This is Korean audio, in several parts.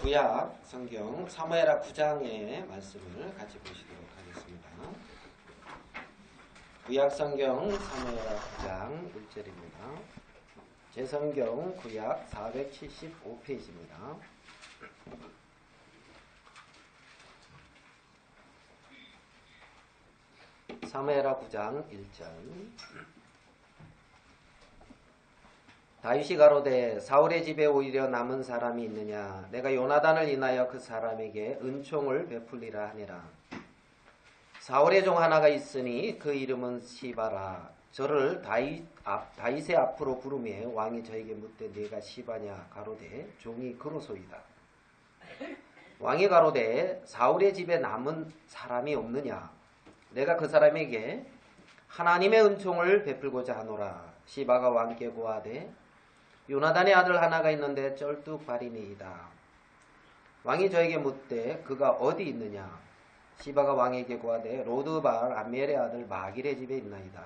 구약 성경 사무엘하 9장의 말씀을 같이 보시도록 하겠습니다. 구약 성경 사무엘하 9장 1절입니다. 제 성경 구약 475페이지입니다. 사무엘하 9장 1절. 다윗이 가로되 사울의 집에 오히려 남은 사람이 있느냐? 내가 요나단을 인하여 그 사람에게 은총을 베풀리라 하니라. 사울의 종 하나가 있으니 그 이름은 시바라. 저를 다윗의 앞으로 부르매 왕이 저에게 묻되 네가 시바냐? 가로되 종이 그로소이다. 왕이 가로되 사울의 집에 남은 사람이 없느냐? 내가 그 사람에게 하나님의 은총을 베풀고자 하노라. 시바가 왕께 고하되 요나단의 아들 하나가 있는데 쩔뚝발이니이다. 왕이 저에게 묻되 그가 어디 있느냐? 시바가 왕에게 고하되 로드발 암미엘의 아들 마길의 집에 있나이다.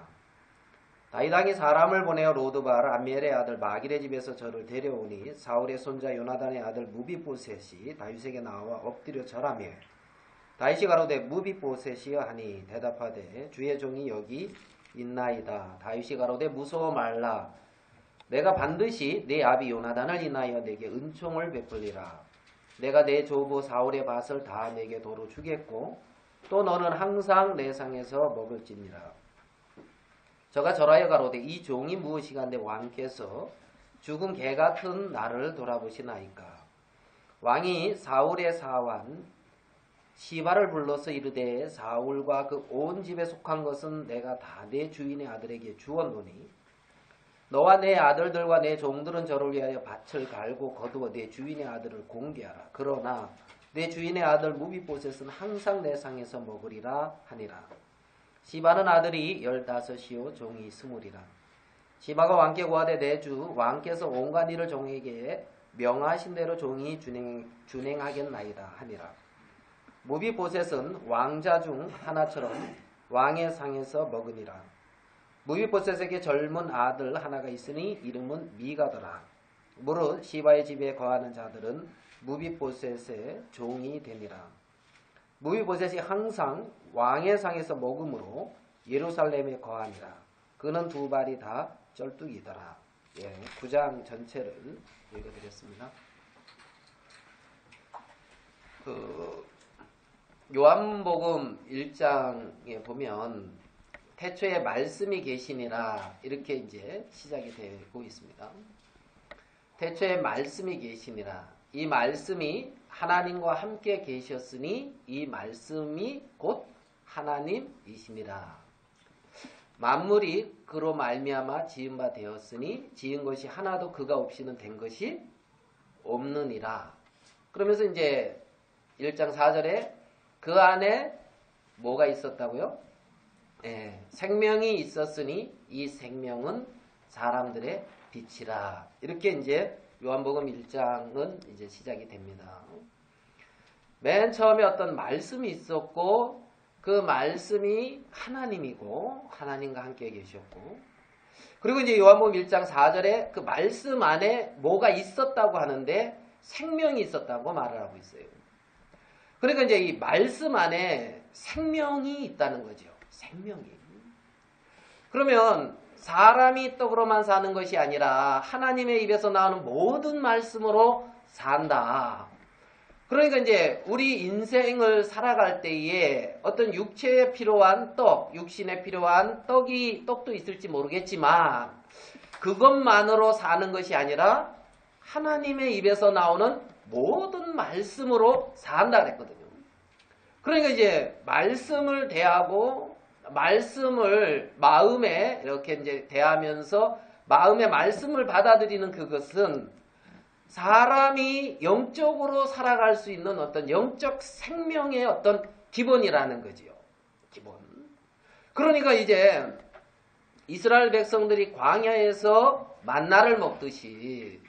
다윗 왕이 사람을 보내어 로드발 암미엘의 아들 마길의 집에서 저를 데려오니 사울의 손자 요나단의 아들 무비보셋이 다윗에게 나와 엎드려 절하며 다윗이 가로되 무비보셋이여 하니 대답하되 주의 종이 여기 있나이다. 다윗이 가로되 무서워 말라. 내가 반드시 내 아비 요나단을 인하여 내게 은총을 베풀리라. 내가 내 조부 사울의 밭을 다 내게 도로 주겠고 또 너는 항상 내 상에서 먹을지니라. 저가 절하여 가로되 이 종이 무엇이간데 왕께서 죽은 개 같은 나를 돌아보시나이까. 왕이 사울의 사환 시바를 불러서 이르되 사울과 그 온 집에 속한 것은 내가 다 내 주인의 아들에게 주었노니 너와 내 아들들과 내 종들은 저를 위하여 밭을 갈고 거두어 내 주인의 아들을 공개하라. 그러나 내 주인의 아들 무비보셋은 항상 내 상에서 먹으리라 하니라. 시바는 아들이 15이요 종이 20이라. 시바가 왕께 고하되 내 주 왕께서 온갖 일을 종에게 명하신 대로 종이 준행하겠나이다 하니라. 무비보셋은 왕자 중 하나처럼 왕의 상에서 먹으니라. 무비보셋에게 젊은 아들 하나가 있으니 이름은 미가더라. 무릇 시바의 집에 거하는 자들은 무비보셋의 종이 되니라. 무비보셋이 항상 왕의 상에서 먹음으로 예루살렘에 거하니라. 그는 두 발이 다 쩔뚝이더라. 9장 전체를 읽어드렸습니다. 요한복음 1장에 보면 태초에 말씀이 계시니라 이렇게 이제 시작이 되고 있습니다. 태초에 말씀이 계시니라. 이 말씀이 하나님과 함께 계셨으니 이 말씀이 곧 하나님이시니라. 만물이 그로 말미암아 지은 바 되었으니 지은 것이 하나도 그가 없이는 된 것이 없느니라. 그러면서 이제 1장 4절에 그 안에 뭐가 있었다고요? 생명이 있었으니 이 생명은 사람들의 빛이라. 이렇게 이제 요한복음 1장은 이제 시작이 됩니다. 맨 처음에 어떤 말씀이 있었고 그 말씀이 하나님이고 하나님과 함께 계셨고 그리고 이제 요한복음 1장 4절에 그 말씀 안에 뭐가 있었다고 하는데 생명이 있었다고 말을 하고 있어요. 그러니까 이제 이 말씀 안에 생명이 있다는 거죠. 생명이. 그러면 사람이 떡으로만 사는 것이 아니라 하나님의 입에서 나오는 모든 말씀으로 산다. 그러니까 이제 우리 인생을 살아갈 때에 어떤 육체에 필요한 떡, 육신에 필요한 떡도 있을지 모르겠지만 그것만으로 사는 것이 아니라 하나님의 입에서 나오는 모든 말씀으로 산다 그랬거든요. 그러니까 이제 말씀을 대하고 말씀을 마음에 이렇게 이제 대하면서 마음의 말씀을 받아들이는 그것은 사람이 영적으로 살아갈 수 있는 어떤 영적 생명의 어떤 기본이라는 거지요. 기본. 그러니까 이제 이스라엘 백성들이 광야에서 만나를 먹듯이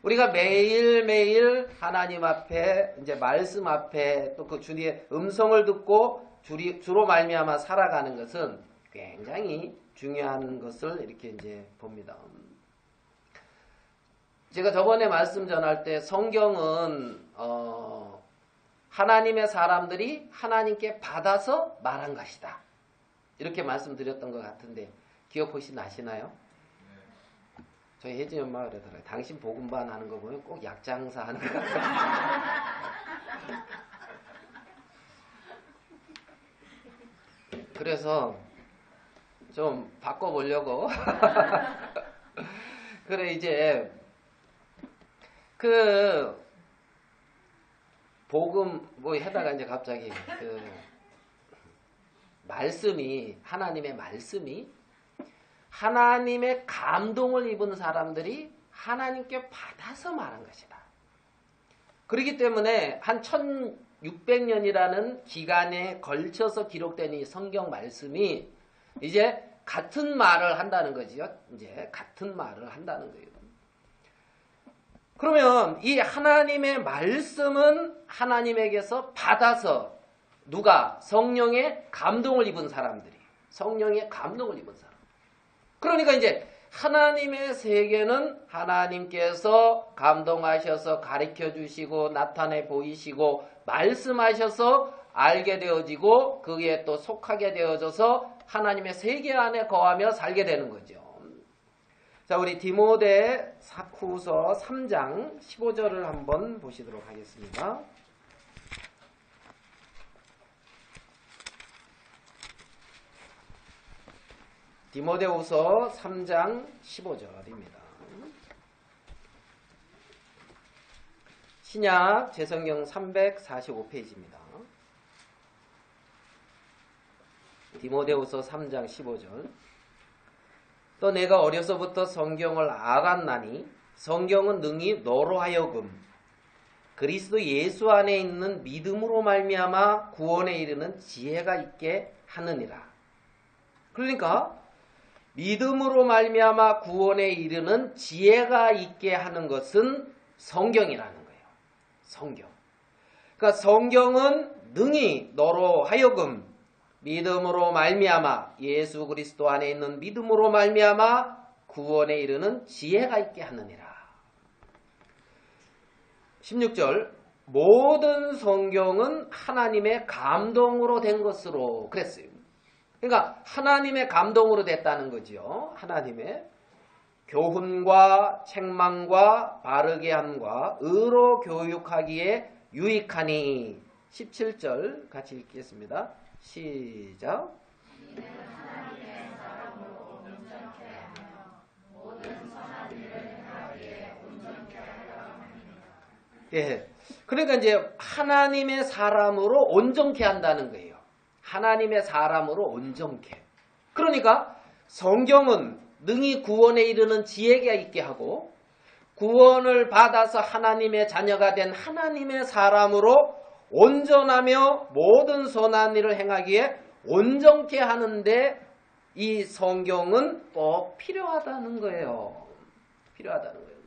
우리가 매일매일 하나님 앞에 이제 말씀 앞에 또 그 주님의 음성을 듣고 주로 말미암아 살아가는 것은 굉장히 중요한 것을 이렇게 이제 봅니다. 제가 저번에 말씀 전할 때 성경은 하나님의 사람들이 하나님께 받아서 말한 것이다. 이렇게 말씀드렸던 것 같은데 기억 혹시 나시나요? 저희 혜진이 엄마가 그러더라고요. 당신 복음반 하는 거 보면 꼭 약장사 하는 것 같아요. 그래서 좀 바꿔보려고. 그래 이제 그 복음 뭐 하다가 이제 갑자기 그 말씀이 하나님의 말씀이 하나님의 감동을 입은 사람들이 하나님께 받아서 말한 것이다. 그렇기 때문에 한 1600년이라는 기간에 걸쳐서 기록된 이 성경 말씀이 이제 같은 말을 한다는 거지요. 이제 같은 말을 한다는 거예요. 그러면 이 하나님의 말씀은 하나님에게서 받아서 누가? 성령의 감동을 입은 사람들이. 성령의 감동을 입은 사람. 그러니까 이제 하나님의 세계는 하나님께서 감동하셔서 가르쳐 주시고 나타내 보이시고 말씀하셔서 알게 되어지고 그에 또 속하게 되어져서 하나님의 세계 안에 거하며 살게 되는 거죠. 자, 우리 디모데후서 3장 15절을 한번 보시도록 하겠습니다. 디모데후서 3장 15절입니다. 신약 재성경 345페이지입니다. 디모데후서 3장 15절. 또 내가 어려서부터 성경을 알았나니 성경은 능히 너로 하여금 그리스도 예수 안에 있는 믿음으로 말미암아 구원에 이르는 지혜가 있게 하느니라. 그러니까 믿음으로 말미암아 구원에 이르는 지혜가 있게 하는 것은 성경이라는 거예요. 성경. 그러니까 성경은 능히 너로 하여금 믿음으로 말미암아 예수 그리스도 안에 있는 믿음으로 말미암아 구원에 이르는 지혜가 있게 하느니라. 16절 모든 성경은 하나님의 감동으로 된 것으로 그랬어요. 그러니까 하나님의 감동으로 됐다는 거지요. 하나님의 교훈과 책망과 바르게 함과 의로 교육하기에 유익하니. 17절 같이 읽겠습니다. 시작. 예. 그러니까 이제 하나님의 사람으로 온전케 한다는 거예요. 하나님의 사람으로 온전케. 그러니까 성경은 능히 구원에 이르는 지혜가 있게 하고 구원을 받아서 하나님의 자녀가 된 하나님의 사람으로 온전하며 모든 선한 일을 행하기에 온전케 하는데 이 성경은 꼭 필요하다는 거예요. 필요하다는 거예요.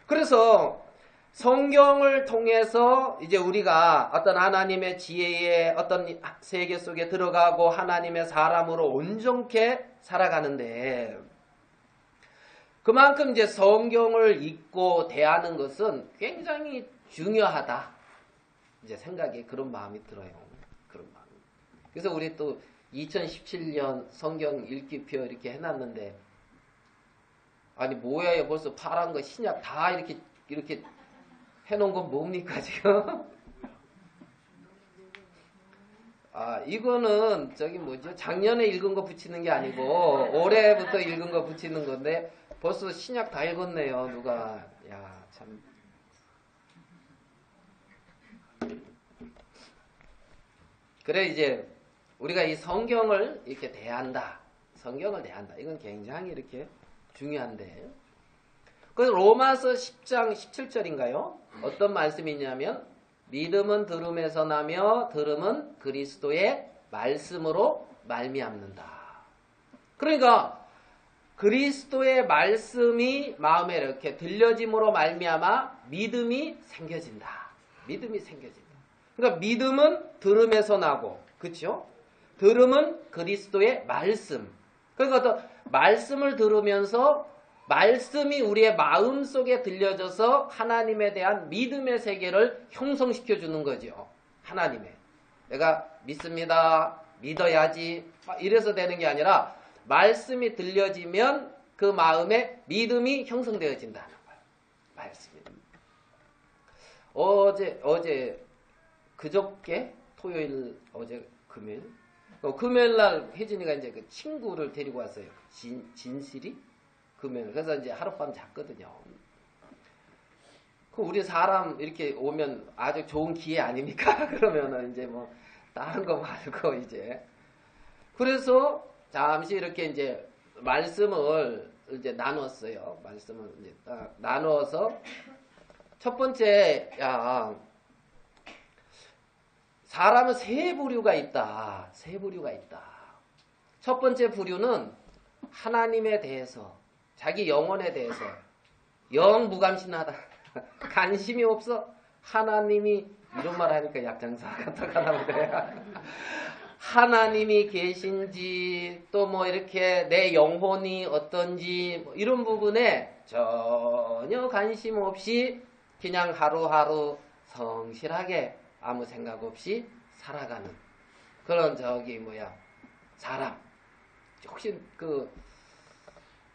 그래서 성경을 통해서 이제 우리가 어떤 하나님의 지혜의 어떤 세계 속에 들어가고 하나님의 사람으로 온전케 살아가는데 그만큼 이제 성경을 읽고 대하는 것은 굉장히 중요하다. 이제 생각에 그런 마음이 들어요. 그런 마음. 그래서 우리 또 2017년 성경 읽기표 이렇게 해놨는데 아니 뭐예요? 벌써 파란 거 신약 다 이렇게 해놓은 건 뭡니까 지금? 아 이거는 저기 뭐죠? 작년에 읽은 거 붙이는 게 아니고 올해부터 읽은 거 붙이는 건데 벌써 신약 다 읽었네요. 누가 야 참. 그래 이제 우리가 이 성경을 이렇게 대한다. 성경을 대한다. 이건 굉장히 이렇게 중요한데. 그래서 로마서 10장 17절인가요? 어떤 말씀이냐면 믿음은 들음에서 나며 들음은 그리스도의 말씀으로 말미암는다. 그러니까 그리스도의 말씀이 마음에 이렇게 들려짐으로 말미암아 믿음이 생겨진다. 믿음이 생겨진다. 그러니까 믿음은 들음에서 나고, 그렇죠? 들음은 그리스도의 말씀. 그러니까 어떤 말씀을 들으면서 말씀이 우리의 마음 속에 들려져서 하나님에 대한 믿음의 세계를 형성시켜 주는 거죠. 하나님의. 내가 믿습니다. 믿어야지. 이래서 되는 게 아니라 말씀이 들려지면 그 마음에 믿음이 형성되어진다는 거예요. 말씀이. 어제 그저께 토요일 어제 금요일 금요일 날 혜진이가 이제 그 친구를 데리고 왔어요. 진실이 금요일. 그래서 이제 하룻밤 잤거든요. 그 우리 사람 이렇게 오면 아주 좋은 기회 아닙니까? 그러면은 이제 뭐 다른 거 말고 이제 그래서 잠시 이렇게 이제 말씀을 이제 나눴어요. 말씀을 이제 딱 나누어서 첫 번째 사람은 세 부류가 있다. 세 부류가 있다. 첫 번째 부류는 하나님에 대해서 자기 영혼에 대해서 영 무감신하다. 관심이 없어. 하나님이 이런 말 하니까 약장사 같아가나 그래. 하나님이 계신지 또 뭐 이렇게 내 영혼이 어떤지 뭐 이런 부분에 전혀 관심 없이 그냥 하루하루 성실하게 아무 생각 없이 살아가는 그런 사람. 혹시 그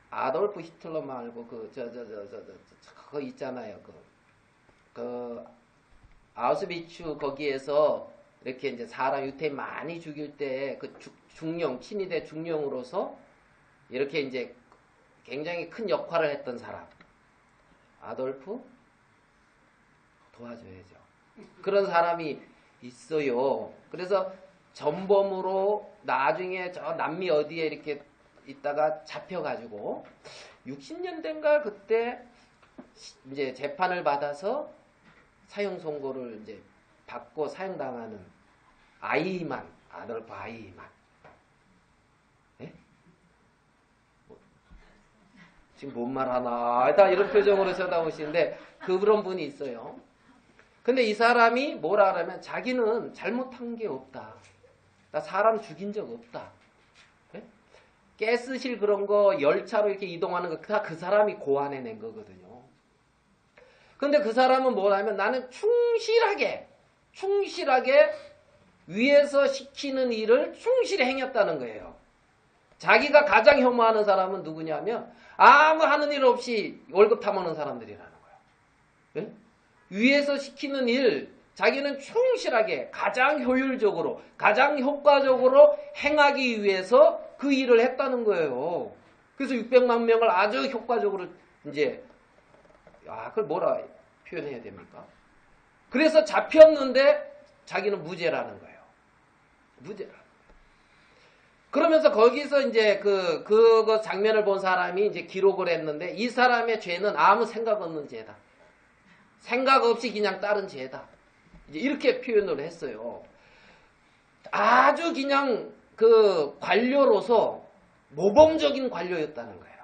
아돌프 히틀러 말고 그거 있잖아요. 그 아우슈비츠 거기에서 이렇게 이제 사람 유태인 많이 죽일 때 그 중령 친위대 중령으로서 이렇게 이제 굉장히 큰 역할을 했던 사람. 아돌프 도와줘야죠. 그런 사람이 있어요. 그래서 전범으로 나중에 저 남미 어디에 이렇게 있다가 잡혀가지고 60년대인가 그때 이제 재판을 받아서 사형 선고를 이제 받고 사형당하는 아돌프 아이만. 예? 지금 뭔 말 하나? 다 이런 표정으로 쳐다보시는데 그런 분이 있어요. 근데 이 사람이 뭐라 하냐면 자기는 잘못한 게 없다. 나 사람 죽인 적 없다. 예? 가스실 그런 거 열차로 이렇게 이동하는 거 다 그 사람이 고안해낸 거거든요. 근데 그 사람은 뭐라면 나는 충실하게 위에서 시키는 일을 충실히 행했다는 거예요. 자기가 가장 혐오하는 사람은 누구냐면 아무 하는 일 없이 월급 타먹는 사람들이라는 거예요. 예? 위에서 시키는 일 자기는 충실하게 가장 효율적으로 가장 효과적으로 행하기 위해서 그 일을 했다는 거예요. 그래서 600만 명을 아주 효과적으로 이제 그걸 뭐라 표현해야 됩니까? 그래서 잡혔는데 자기는 무죄라는 거예요. 무죄라. 그러면서 거기서 이제 그거 장면을 본 사람이 이제 기록을 했는데 이 사람의 죄는 아무 생각 없는 죄다. 생각 없이 그냥 따른 죄다. 이제 이렇게 표현을 했어요. 아주 그냥 그 관료로서 모범적인 관료였다는 거예요.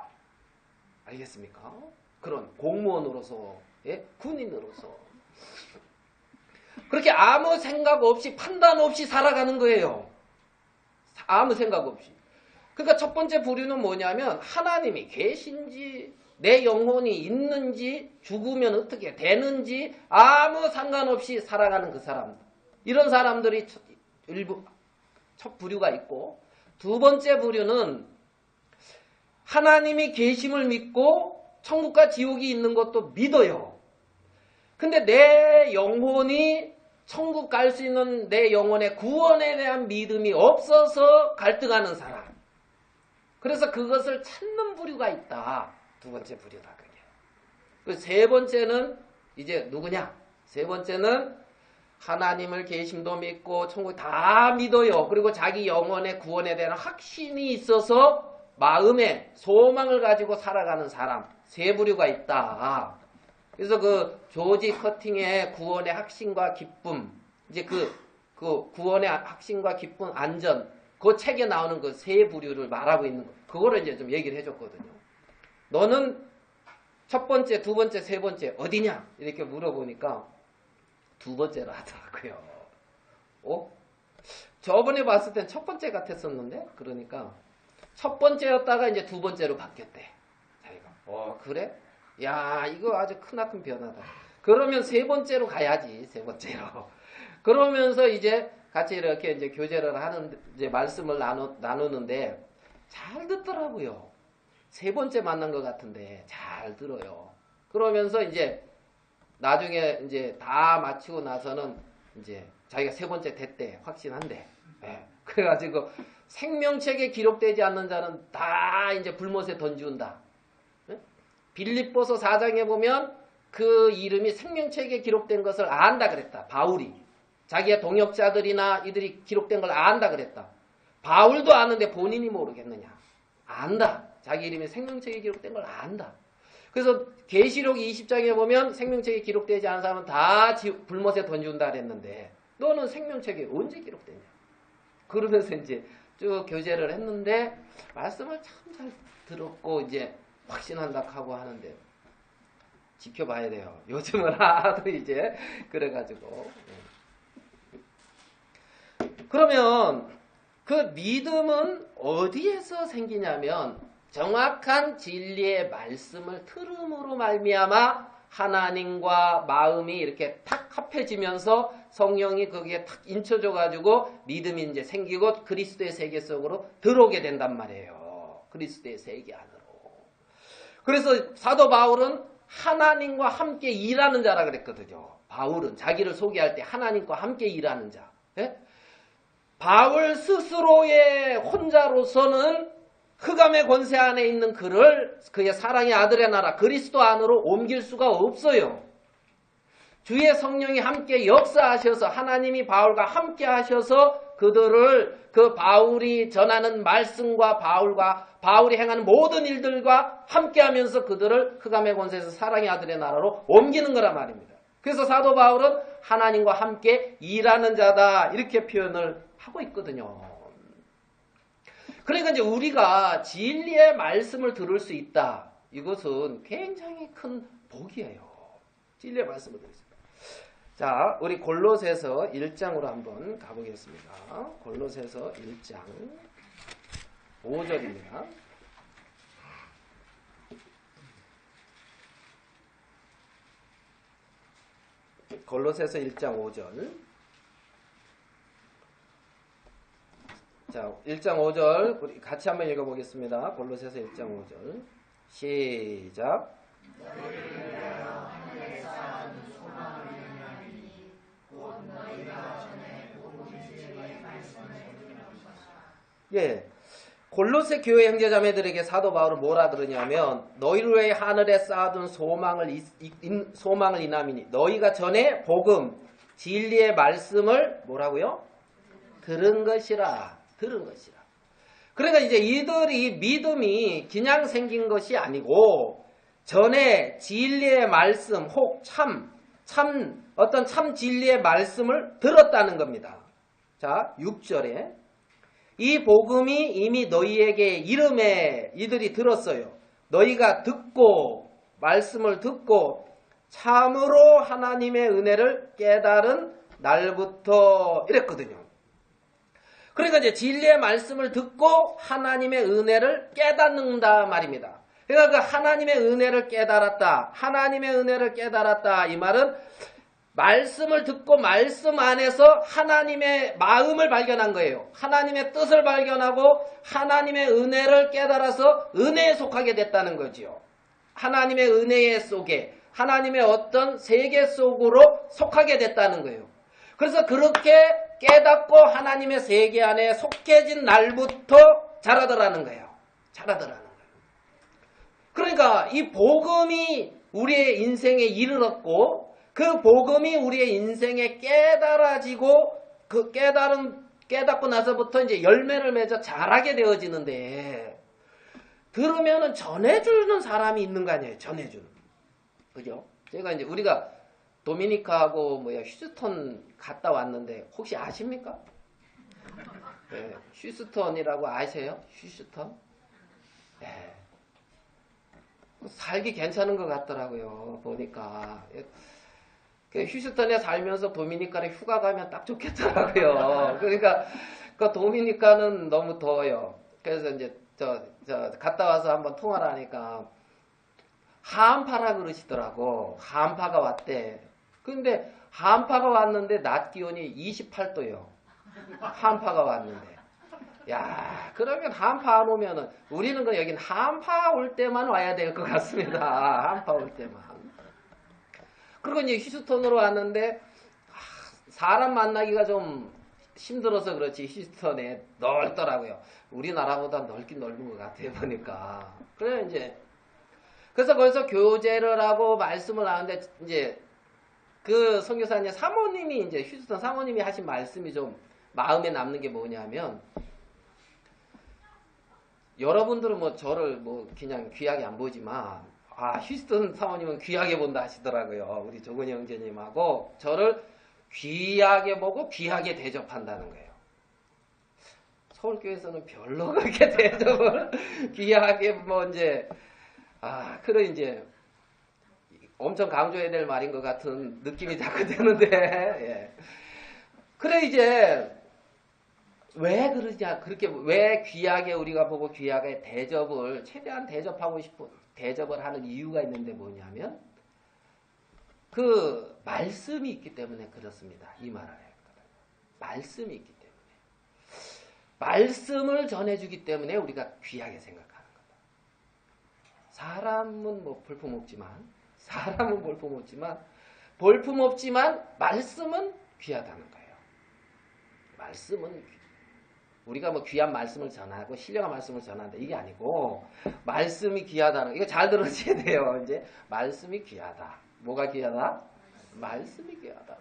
알겠습니까? 그런 공무원으로서, 예? 군인으로서. 그렇게 아무 생각 없이 판단 없이 살아가는 거예요. 아무 생각 없이. 그러니까 첫 번째 부류는 뭐냐면 하나님이 계신지 내 영혼이 있는지 죽으면 어떻게 되는지 아무 상관없이 살아가는 그 사람들. 이런 사람들이 첫 부류가 있고 두 번째 부류는 하나님이 계심을 믿고 천국과 지옥이 있는 것도 믿어요. 근데 내 영혼이 천국 갈 수 있는 내 영혼의 구원에 대한 믿음이 없어서 갈등하는 사람. 그래서 그것을 찾는 부류가 있다. 두 번째 부류다 그게. 세 번째는 이제 누구냐? 세 번째는 하나님을 계심도 믿고 천국 다 믿어요. 그리고 자기 영혼의 구원에 대한 확신이 있어서 마음에 소망을 가지고 살아가는 사람. 세 부류가 있다. 그래서 그 조지 커팅의 구원의 확신과 기쁨, 이제 그 구원의 확신과 기쁨, 안전, 그 책에 나오는 그 세 부류를 말하고 있는 거, 그거를 이제 좀 얘기를 해줬거든요. 너는 첫 번째, 두 번째, 세 번째 어디냐? 이렇게 물어보니까 두 번째로 하더라고요. 저번에 봤을 땐 첫 번째 같았었는데, 그러니까 첫 번째였다가 이제 두 번째로 바뀌었대. 자기가. 그래? 야, 이거 아주 크나큰 변화다. 그러면 세 번째로 가야지, 세 번째로. 그러면서 이제 같이 이렇게 이제 교제를 하는, 이제 말씀을 나누는데 잘 듣더라고요. 세 번째 만난 것 같은데 잘 들어요. 그러면서 이제 나중에 이제 다 마치고 나서는 이제 자기가 세 번째 됐대, 확신한대. 네. 그래가지고 생명책에 기록되지 않는 자는 다 이제 불못에 던지운다. 네? 빌립보서 4장에 보면 그 이름이 생명책에 기록된 것을 안다 그랬다. 바울이. 자기의 동역자들이나 이들이 기록된 걸 안다 그랬다. 바울도 아는데 본인이 모르겠느냐. 안다. 자기 이름이 생명책에 기록된 걸 안다. 그래서 계시록 20장에 보면 생명책에 기록되지 않은 사람은 다 불못에 던지운다 그랬는데 너는 생명책에 언제 기록되냐. 그러면서 이제 쭉 교제를 했는데 말씀을 참 잘 들었고 이제 확신한다 하고 하는데 지켜봐야 돼요. 요즘은 하도 이제 그래가지고. 그러면 그 믿음은 어디에서 생기냐면 정확한 진리의 말씀을 들음으로 말미암아 하나님과 마음이 이렇게 탁 합해지면서 성령이 거기에 탁 인쳐줘가지고 믿음이 이제 생기고 그리스도의 세계 속으로 들어오게 된단 말이에요. 그리스도의 세계 안으로. 그래서 사도 바울은 하나님과 함께 일하는 자라 그랬거든요. 바울은 자기를 소개할 때 하나님과 함께 일하는 자. 예? 바울 스스로의 혼자로서는 흑암의 권세 안에 있는 그를 그의 사랑의 아들의 나라 그리스도 안으로 옮길 수가 없어요. 주의 성령이 함께 역사하셔서 하나님이 바울과 함께 하셔서 그들을 그 바울이 전하는 말씀과 바울이 행하는 모든 일들과 함께 하면서 그들을 흑암의 권세에서 사랑의 아들의 나라로 옮기는 거란 말입니다. 그래서 사도 바울은 하나님과 함께 일하는 자다 이렇게 표현을 하고 있거든요. 그러니까 이제 우리가 진리의 말씀을 들을 수 있다. 이것은 굉장히 큰 복이에요. 진리의 말씀을 들을 수 있다. 자, 우리 골로새서 1장으로 한번 가보겠습니다. 골로새서 1장 5절입니다. 골로새서 1장 5절. 자, 1장 5절 우리 같이 한번 읽어보겠습니다. 골로새서 1장 5절 시작. 예, 골로새 교회 형제자매들에게 사도 바울은 뭐라 그러냐면 너희를 위해 하늘에 쌓아둔 소망을 인함이니 너희가 전에 복음 진리의 말씀을 뭐라고요? 들은 것이라. 그러니까 이제 이들이 믿음이 그냥 생긴 것이 아니고 전에 진리의 말씀 혹 어떤 참 진리의 말씀을 들었다는 겁니다. 자, 6절에 이 복음이 이미 너희에게 이름에 이들이 들었어요. 너희가 말씀을 듣고 참으로 하나님의 은혜를 깨달은 날부터 이랬거든요. 그러니까 이제 진리의 말씀을 듣고 하나님의 은혜를 깨닫는다 말입니다. 그러니까 그 하나님의 은혜를 깨달았다. 이 말은 말씀을 듣고 말씀 안에서 하나님의 마음을 발견한 거예요. 하나님의 뜻을 발견하고 하나님의 은혜를 깨달아서 은혜에 속하게 됐다는 거지요. 하나님의 은혜 속에 하나님의 어떤 세계 속으로 속하게 됐다는 거예요. 그래서 그렇게 깨닫고 하나님의 세계 안에 속해진 날부터 자라더라는 거예요. 그러니까 이 복음이 우리의 인생에 이르렀고 그 복음이 우리의 인생에 깨달아지고 그 깨닫고 나서부터 이제 열매를 맺어 자라게 되어지는데 들으면은 전해주는 사람이 있는 거 아니에요. 전해주는. 그죠? 제가 이제 우리가 도미니카하고 휴스턴 갔다 왔는데 혹시 아십니까? 네, 휴스턴이라고 아세요? 휴스턴? 네. 살기 괜찮은 것 같더라고요. 보니까. 휴스턴에 살면서 도미니카에 휴가 가면 딱 좋겠더라고요. 그러니까 그 도미니카는 너무 더워요. 그래서 이제 저 갔다 와서 한번 통화를 하니까 한파라 그러시더라고. 한파가 왔대. 근데 한파가 왔는데 낮 기온이 28도요. 한파가 왔는데. 야, 그러면 한파 안 오면은 우리는 그 여긴 한파 올 때만 와야 될 것 같습니다. 한파 올 때만. 그리고 이제 휴스턴으로 왔는데 사람 만나기가 좀 힘들어서 그렇지 휴스턴에 넓더라고요. 우리나라보다 넓긴 넓은 것 같아요 보니까. 그래 이제 그래서 거기서 교제를 하고 말씀을 하는데 이제 그 선교사님 사모님이 이제 휴스턴 사모님이 하신 말씀이 좀 마음에 남는 게 뭐냐면 여러분들은 뭐 저를 뭐 그냥 귀하게 안 보지만 휴스턴 사모님은 귀하게 본다 하시더라고요. 우리 조근희 형제님하고 저를 귀하게 보고 귀하게 대접한다는 거예요. 서울교회에서는 별로 그렇게 대접을 귀하게 뭐 이제 그래 이제 엄청 강조해야 될 말인 것 같은 느낌이 자꾸 드는데 예. 그래 이제 왜 그러냐 그렇게 왜 귀하게 우리가 보고 귀하게 대접을 최대한 대접하고 싶은 대접을 하는 이유가 있는데 뭐냐면 그 말씀이 있기 때문에 그렇습니다. 이 말을 해요. 말씀이 있기 때문에 말씀을 전해주기 때문에 우리가 귀하게 생각하는 거다. 사람은 뭐 볼품없지만 말씀은 귀하다는 거예요. 말씀은 우리가 뭐 귀한 말씀을 전하고 신령한 말씀을 전한다 이게 아니고 말씀이 귀하다는 이거 잘 들으셔야 돼요. 이제 말씀이 귀하다. 뭐가 귀하다? 말씀이 귀하다.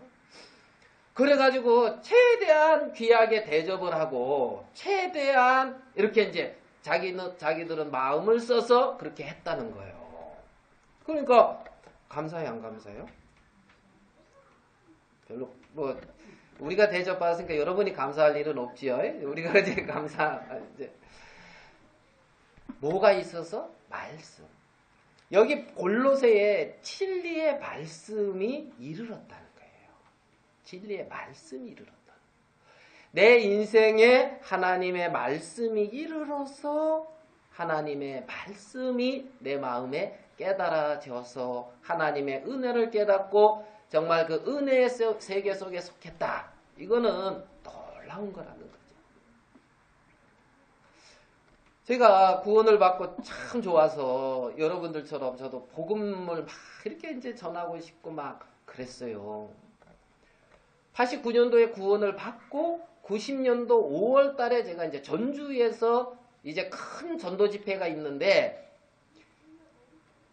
그래가지고 최대한 귀하게 대접을 하고 최대한 이렇게 이제 자기들은 마음을 써서 그렇게 했다는 거예요. 그러니까 감사해요, 안 감사해요? 별로 뭐 우리가 대접받았으니까 여러분이 감사할 일은 없지요. 우리가 이제 이제 뭐가 있어서 말씀. 여기 골로새에 진리의 말씀이 이르렀다는 거예요. 진리의 말씀이 이르렀다. 내 인생에 하나님의 말씀이 이르러서 하나님의 말씀이 내 마음에 깨달아져서 하나님의 은혜를 깨닫고 정말 그 은혜의 세계 속에 속했다. 이거는 놀라운 거라는 거죠. 제가 구원을 받고 참 좋아서 여러분들처럼 저도 복음을 막 이렇게 이제 전하고 싶고 막 그랬어요. 89년도에 구원을 받고 90년도 5월 달에 제가 이제 전주에서 이제 큰 전도 집회가 있는데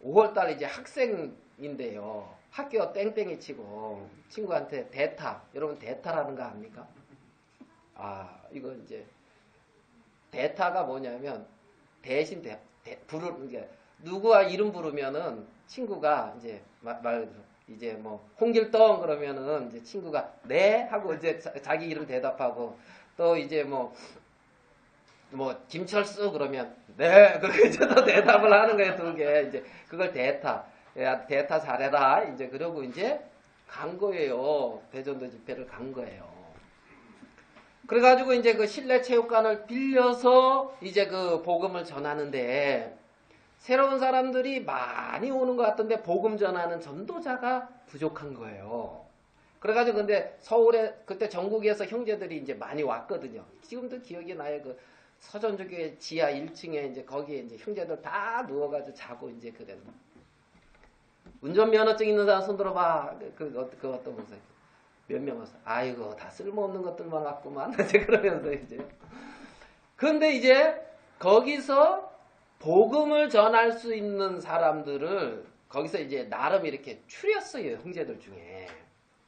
5월 달에 이제 학생인데요. 학교 땡땡이 치고 친구한테 대타, 여러분 대타라는 거 압니까? 이거 이제 대타가 뭐냐면 대신 부르는 게 누구와 이름 부르면은 친구가 이제 이제 뭐 홍길동 그러면은 이제 친구가 네 하고 이제 자기 이름 대답하고 또 이제 뭐 김철수 그러면 네 그렇게 이제 또 대답을 하는 거예요. 두 개 이제 그걸 대타. 야, 대타 잘해라. 이제 그러고 이제 간 거예요. 대전도 집회를 간 거예요. 그래가지고 이제 그 실내 체육관을 빌려서 이제 그 복음을 전하는데 새로운 사람들이 많이 오는 것 같은데 복음 전하는 전도자가 부족한 거예요. 그래가지고 근데 서울에 그때 전국에서 형제들이 이제 많이 왔거든요. 지금도 기억이 나요. 그 서전주교회 지하 1층에 이제 거기에 이제 형제들 다 누워가지고 자고 이제 그래. 운전면허증 있는 사람 손 들어봐. 그 어떤 목사 몇 명 왔어. 아이고 다 쓸모없는 것들만 왔구만. 그러면서 이제. 근데 이제 거기서 복음을 전할 수 있는 사람들을 거기서 이제 나름 이렇게 추렸어요. 형제들 중에.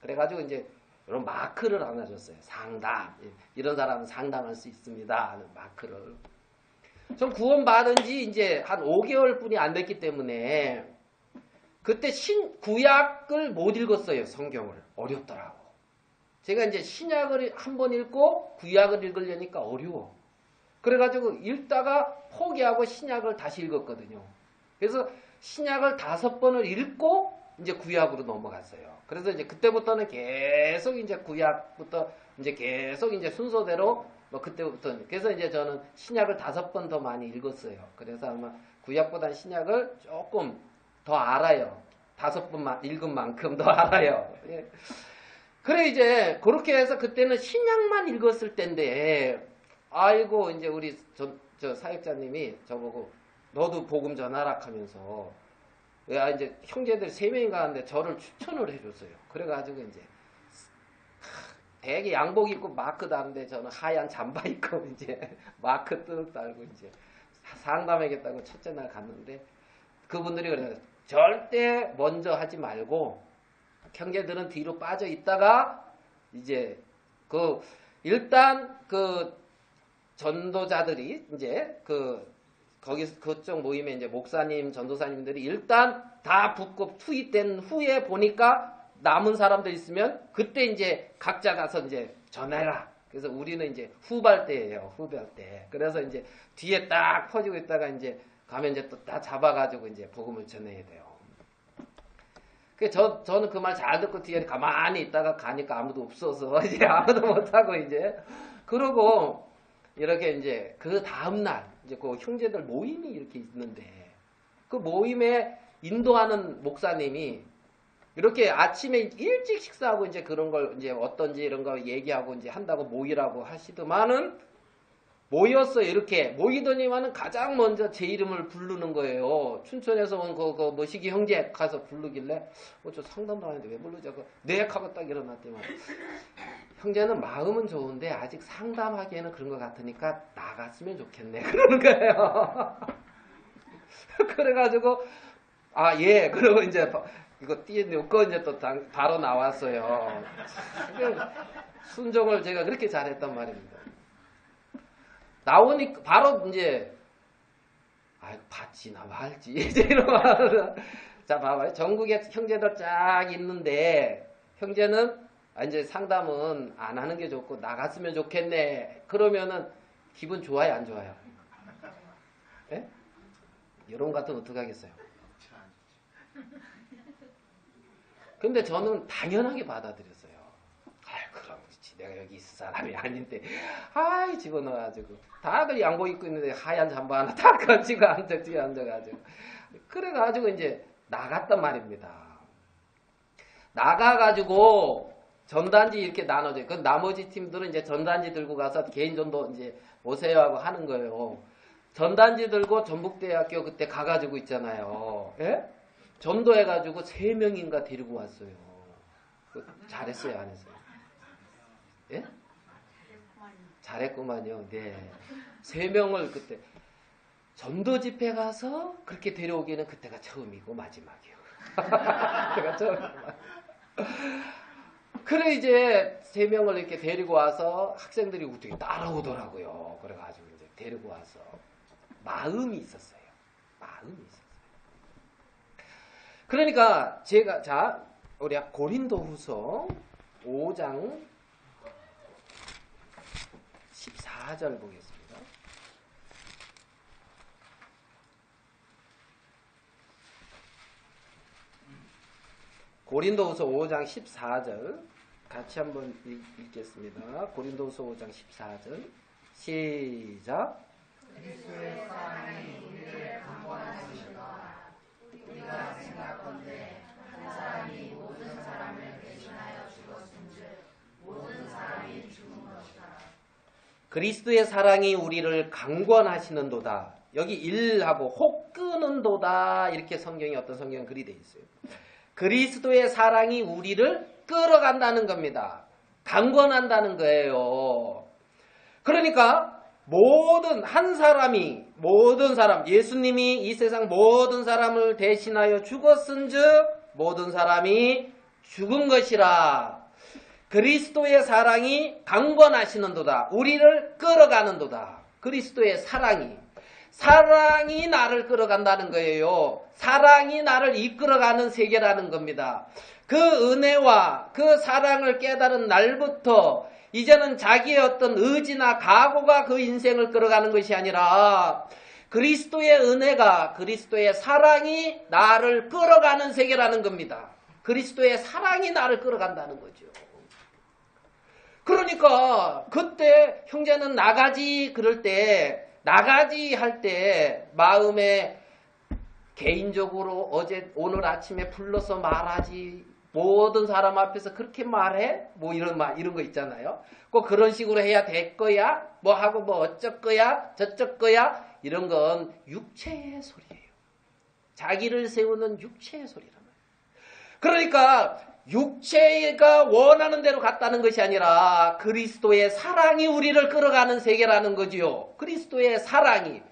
그래가지고 이제 이런 마크를 하나 줬어요. 상담. 이런 사람은 상담할 수 있습니다. 하는 마크를. 전 구원받은 지 이제 한 5개월 뿐이 안 됐기 때문에 그때 구약을 못 읽었어요. 성경을. 어렵더라고. 제가 이제 신약을 한 번 읽고 구약을 읽으려니까 어려워. 그래가지고 읽다가 포기하고 신약을 다시 읽었거든요. 그래서 신약을 5번을 읽고 이제 구약으로 넘어갔어요. 그래서 이제 그때부터는 계속 이제 구약부터 이제 계속 이제 순서대로 뭐 그때부터 그래서 이제 저는 신약을 5번 더 많이 읽었어요. 그래서 아마 구약보다는 신약을 조금 더 알아요. 5번 읽은 만큼 더 알아요. 예. 그래 이제 그렇게 해서 그때는 신약만 읽었을 때인데 아이고 이제 우리 저 사역자님이 저보고 너도 복음 전하라 하면서 야 이제 형제들 3명이 가는데 저를 추천을 해줬어요. 그래가지고 이제 되게 양복 입고 마크 다는데 저는 하얀 잠바 입고 이제 마크 뜩 달고 이제 상담하겠다고 첫째 날 갔는데 그분들이 그래요. 절대 먼저 하지 말고 형제들은 뒤로 빠져 있다가 이제 일단 전도자들이 이제 거기서 그쪽 모임에 이제 목사님, 전도사님들이 일단 다 붙고 투입된 후에 보니까 남은 사람들 있으면 그때 이제 각자 가서 이제 전해라. 그래서 우리는 이제 후발 때예요. 후발 때. 그래서 이제 뒤에 딱 퍼지고 있다가 이제 가면 이제 또 다 잡아가지고 이제 복음을 전해야 돼요. 저는 그 말 잘 듣고 뒤에 가만히 있다가 가니까 아무도 없어서 이제 아무도 못하고 이제 그러고 이렇게 이제 그 다음날 이제 그 형제들 모임이 이렇게 있는데 그 모임에 인도하는 목사님이 이렇게 아침에 일찍 식사하고 이제 그런 걸 이제 어떤지 이런 거 얘기하고 이제 한다고 모이라고 하시더만은 모였어요. 이렇게 모이더니만은 가장 먼저 제 이름을 부르는 거예요. 춘천에서 온 그 머시기 형제 가서 부르길래 저 상담도 안 했는데 왜 부르자 네 하고 딱 일어났더만 형제는 마음은 좋은데 아직 상담하기에는 그런 것 같으니까 나갔으면 좋겠네 그러는 거예요. 그래가지고 예 그러고 이제 이거 띄워놓고 이제 또 바로 나왔어요. 순종을 제가 그렇게 잘했단 말입니다. 나오니까 바로 이제 받지나 말지 이제 이러면 자 봐봐요. 전국에 형제들 쫙 있는데 형제는 이제 상담은 안 하는 게 좋고 나갔으면 좋겠네. 그러면은 기분 좋아요 안 좋아요? 예? 여러분 같으면 어떻게 하겠어요? 근데 저는 당연하게 받아들였어요. 그럼 그렇지. 내가 여기 있을 사람이 아닌데 집어넣어가지고 다들 양복 입고 있는데 하얀 잠바 하나 딱 걸치고 앉아가지고 그래가지고 이제 나갔단 말입니다. 나가가지고 전단지 이렇게 나눠져요. 그 나머지 팀들은 이제 전단지 들고 가서 개인 전도 이제 오세요 하고 하는 거예요. 전단지 들고 전북대학교 그때 가가지고 있잖아요. 예? 전도해가지고 3명인가 데리고 왔어요. 잘했어요, 안 했어요? 예? 잘했구만요. 네. 3명을 그때 전도 집회 가서 그렇게 데려오기는 그때가 처음이고 마지막이요. 그때가 처음이고. 그래 이제 3명을 이렇게 데리고 와서 학생들이 어떻게 따라오더라고요. 그래가지고 이제 데리고 와서 마음이 있었어요. 마음이 있었어요. 그러니까 제가 우리 고린도후서 5장 14절 보겠습니다. 고린도후서 5장 14절 같이 한번 읽겠습니다. 고린도후서 5장 14절 시작. 그리스도의 사랑이 우리를 강권하시도다. 우리가 생각건대 한 사람이 모든 사람을 대신하여 죽었은즉 모든 사람이 죽은 것이다. 그리스도의 사랑이 우리를 강권하시는도다. 여기 일하고 혹 끄는도다 이렇게 성경이 어떤 성경은 글이 되어 있어요. 그리스도의 사랑이 우리를 끌어간다는 겁니다. 강권한다는 거예요. 그러니까 모든 사람 예수님이 이 세상 모든 사람을 대신하여 죽었은즉 모든 사람이 죽은 것이라. 그리스도의 사랑이 강권하시는도다. 우리를 끌어가는도다. 그리스도의 사랑이 나를 끌어간다는 거예요. 사랑이 나를 이끌어가는 세계라는 겁니다. 그 은혜와 그 사랑을 깨달은 날부터 이제는 자기의 어떤 의지나 각오가 그 인생을 끌어가는 것이 아니라 그리스도의 은혜가 그리스도의 사랑이 나를 끌어가는 세계라는 겁니다. 그리스도의 사랑이 나를 끌어간다는 거죠. 그러니까 그때 형제는 나가지 할 때 마음에 개인적으로 오늘 아침에 불러서 말하지 모든 사람 앞에서 그렇게 말해? 뭐 이런 거 있잖아요. 꼭 그런 식으로 해야 될 거야? 뭐 하고 뭐 어쩔 거야? 저쩔 거야? 이런 건 육체의 소리예요. 자기를 세우는 육체의 소리란 말이에요. 그러니까 육체가 원하는 대로 갔다는 것이 아니라 그리스도의 사랑이 우리를 끌어가는 세계라는 거지요. 그리스도의 사랑이.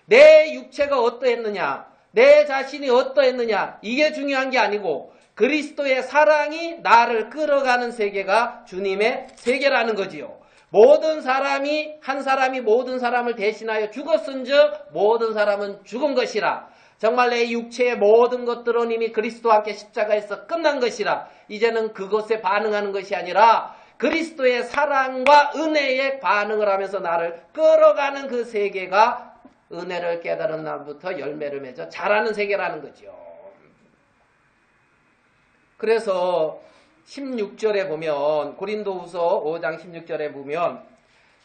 내 육체가 어떠했느냐, 내 자신이 어떠했느냐, 이게 중요한 게 아니고 그리스도의 사랑이 나를 끌어가는 세계가 주님의 세계라는 거지요. 모든 사람이 한 사람이 모든 사람을 대신하여 죽었은즉 모든 사람은 죽은 것이라. 정말 내 육체의 모든 것들은 이미 그리스도와 함께 십자가에서 끝난 것이라. 이제는 그것에 반응하는 것이 아니라 그리스도의 사랑과 은혜에 반응을 하면서 나를 끌어가는 그 세계가 은혜를 깨달은 날부터 열매를 맺어 자라는 세계라는 거죠. 그래서 16절에 보면 고린도후서 5장 16절에 보면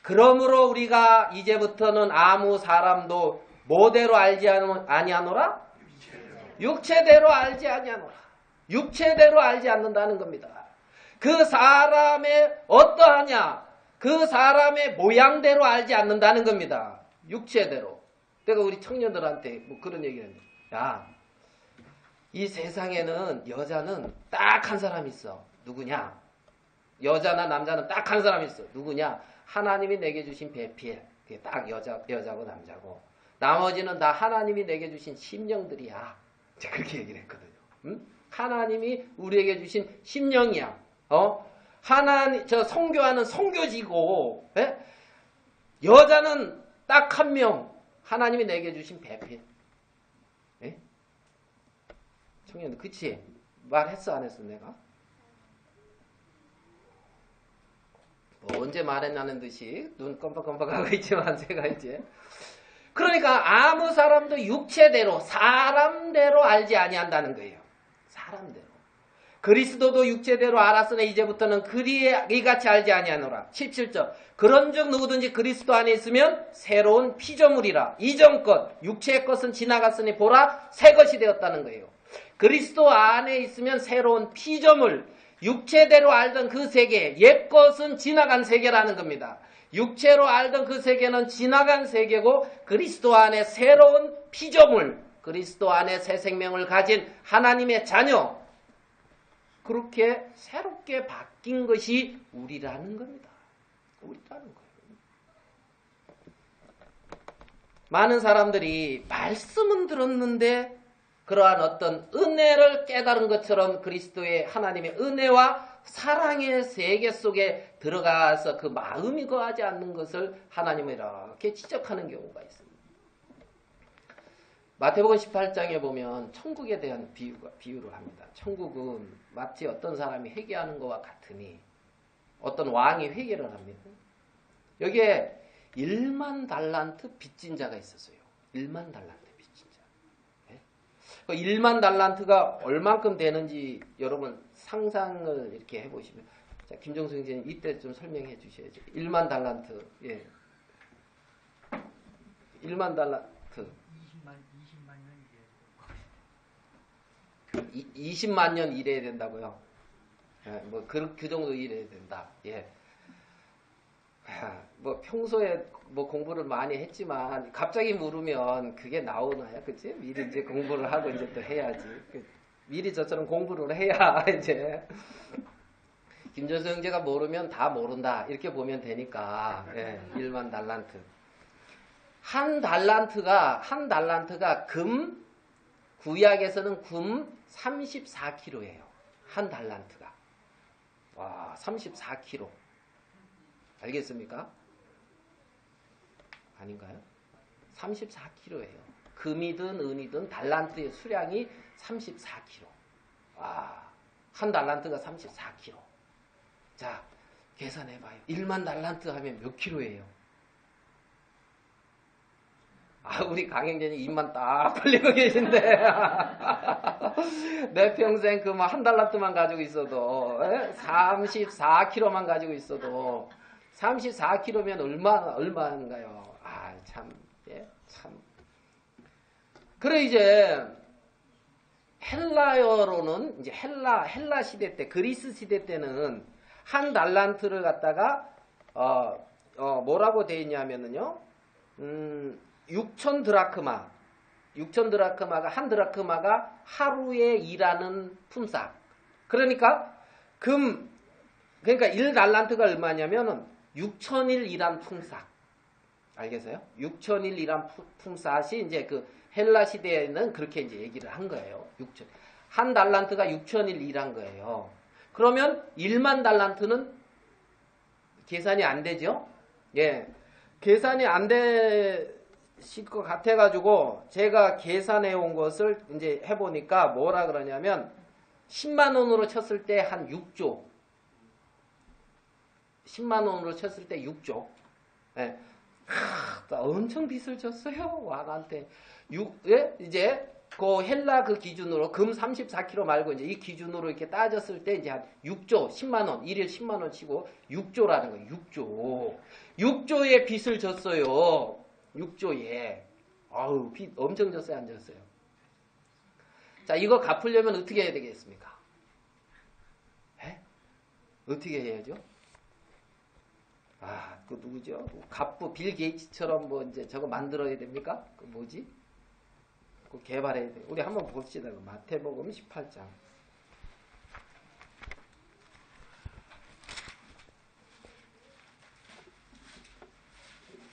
그러므로 우리가 이제부터는 아무 사람도 뭐대로 알지 아니하노라? 육체대로 알지 아니하노라. 육체대로 알지 않는다는 겁니다. 그 사람의 어떠하냐? 그 사람의 모양대로 알지 않는다는 겁니다. 육체대로. 내가 우리 청년들한테 뭐 그런 얘기를 했는데, 야, 이 세상에는 여자는 딱 한 사람 있어. 누구냐? 여자나 남자는 딱 한 사람 있어. 누구냐? 하나님이 내게 주신 배필. 그게 딱 여자고 남자고. 나머지는 다 하나님이 내게 주신 심령들이야. 제가 그렇게 얘기를 했거든요. 응? 하나님이 우리에게 주신 심령이야. 저 선교하는 선교지고, 예? 여자는 딱 한 명. 하나님이 내게 주신 배필. 예? 청년들, 그치? 말했어, 안 했어, 내가? 뭐 언제 말했냐는 듯이 눈 껌뻑껌뻑하고 있지만 제가 이제. 그러니까 아무 사람도 육체대로, 사람대로 알지 아니한다는 거예요. 사람대로. 그리스도도 육체대로 알았으나 이제부터는 이같이 알지 아니하노라. 17절. 그런즉 누구든지 그리스도 안에 있으면 새로운 피조물이라. 이전 것, 육체의 것은 지나갔으니 보라 새 것이 되었다는 거예요. 그리스도 안에 있으면 새로운 피조물, 육체대로 알던 그 세계, 옛 것은 지나간 세계라는 겁니다. 육체로 알던 그 세계는 지나간 세계고 그리스도 안에 새로운 피조물, 그리스도 안에 새 생명을 가진 하나님의 자녀, 그렇게 새롭게 바뀐 것이 우리라는 겁니다. 우리라는 거예요. 많은 사람들이 말씀은 들었는데 그러한 어떤 은혜를 깨달은 것처럼 그리스도의 하나님의 은혜와 사랑의 세계 속에 들어가서 그 마음이 거하지 않는 것을 하나님은 이렇게 지적하는 경우가 있습니다. 마태복음 18장에 보면 천국에 대한 비유를 합니다. 천국은 마치 어떤 사람이 회개하는 것과 같으니 어떤 왕이 회개를 합니다. 여기에 1만 달란트 빚진 자가 있었어요. 1만 달란트 빚진 자. 네? 그 1만 달란트가 얼만큼 되는지 여러분 상상을 이렇게 해보시면, 자, 김정수 형제님 이때 좀 설명해 주셔야죠. 1만 달란트. 예. 1만 달란트. 20만 년 일해야 된다고요? 예, 뭐 그 정도 일해야 된다. 예. 뭐 평소에 뭐 공부를 많이 했지만 갑자기 물으면 그게 나오나요? 그치? 미리 이제 공부를 하고 이제 또 해야지. 미리 저처럼 공부를 해야 이제 김전수 형제가 모르면 다 모른다 이렇게 보면 되니까. 예, 1만 달란트. 한 달란트가 금, 구약에서는 금 34kg예요. 한 달란트가. 와, 34kg. 알겠습니까? 아닌가요? 34kg예요. 금이든 은이든 달란트의 수량이 34kg. 와, 한 달란트가 34kg. 자, 계산해봐요. 1만 달란트 하면 몇 킬로예요? 아, 우리 강행제님 입만 딱 벌리고 계신데. 내 평생 그 한 달란트만 가지고 있어도, 34kg만 가지고 있어도, 34kg면 얼마인가요? 아, 참, 예, 참. 그래, 이제, 헬라어로는 이제 헬라 시대 때, 그리스 시대 때는 한 달란트를 갖다가 뭐라고 돼 있냐면은요. 6천 드라크마. 6천 드라크마가 한 드라크마가 하루에 일하는 품삯. 그러니까 그러니까 1달란트가 얼마냐면은 6천일 일한 품삯. 알겠어요? 6천일 일한 품삯이 이제 그 헬라 시대에는 그렇게 이제 얘기를 한 거예요. 6천. 한 달란트가 6천일 일한 거예요. 그러면 1만 달란트는 계산이 안 되죠? 예. 계산이 안 되실 것 같아가지고 제가 계산해 온 것을 이제 해보니까 뭐라 그러냐면 10만 원으로 쳤을 때 한 6조. 10만 원으로 쳤을 때 6조. 예. 엄청 빚을 졌어요. 왕한테. 예? 이제 그 헬라 그 기준으로 금 34kg 말고 이제 이 기준으로 이렇게 따졌을 때 이제 한 6조, 10만 원, 일일 10만 원 치고 6조라는 거예요. 6조. 6조의 빚을 졌어요. 6조에. 아우, 빚 엄청 졌어요, 안 졌어요? 자, 이거 갚으려면 어떻게 해야 되겠습니까? 에? 어떻게 해야죠? 아, 그 누구죠? 갑부 빌 게이츠처럼 뭐 이제 저거 만들어야 됩니까? 그 뭐지? 그 개발해야 돼. 우리 한번 봅시다. 마태복음 18장.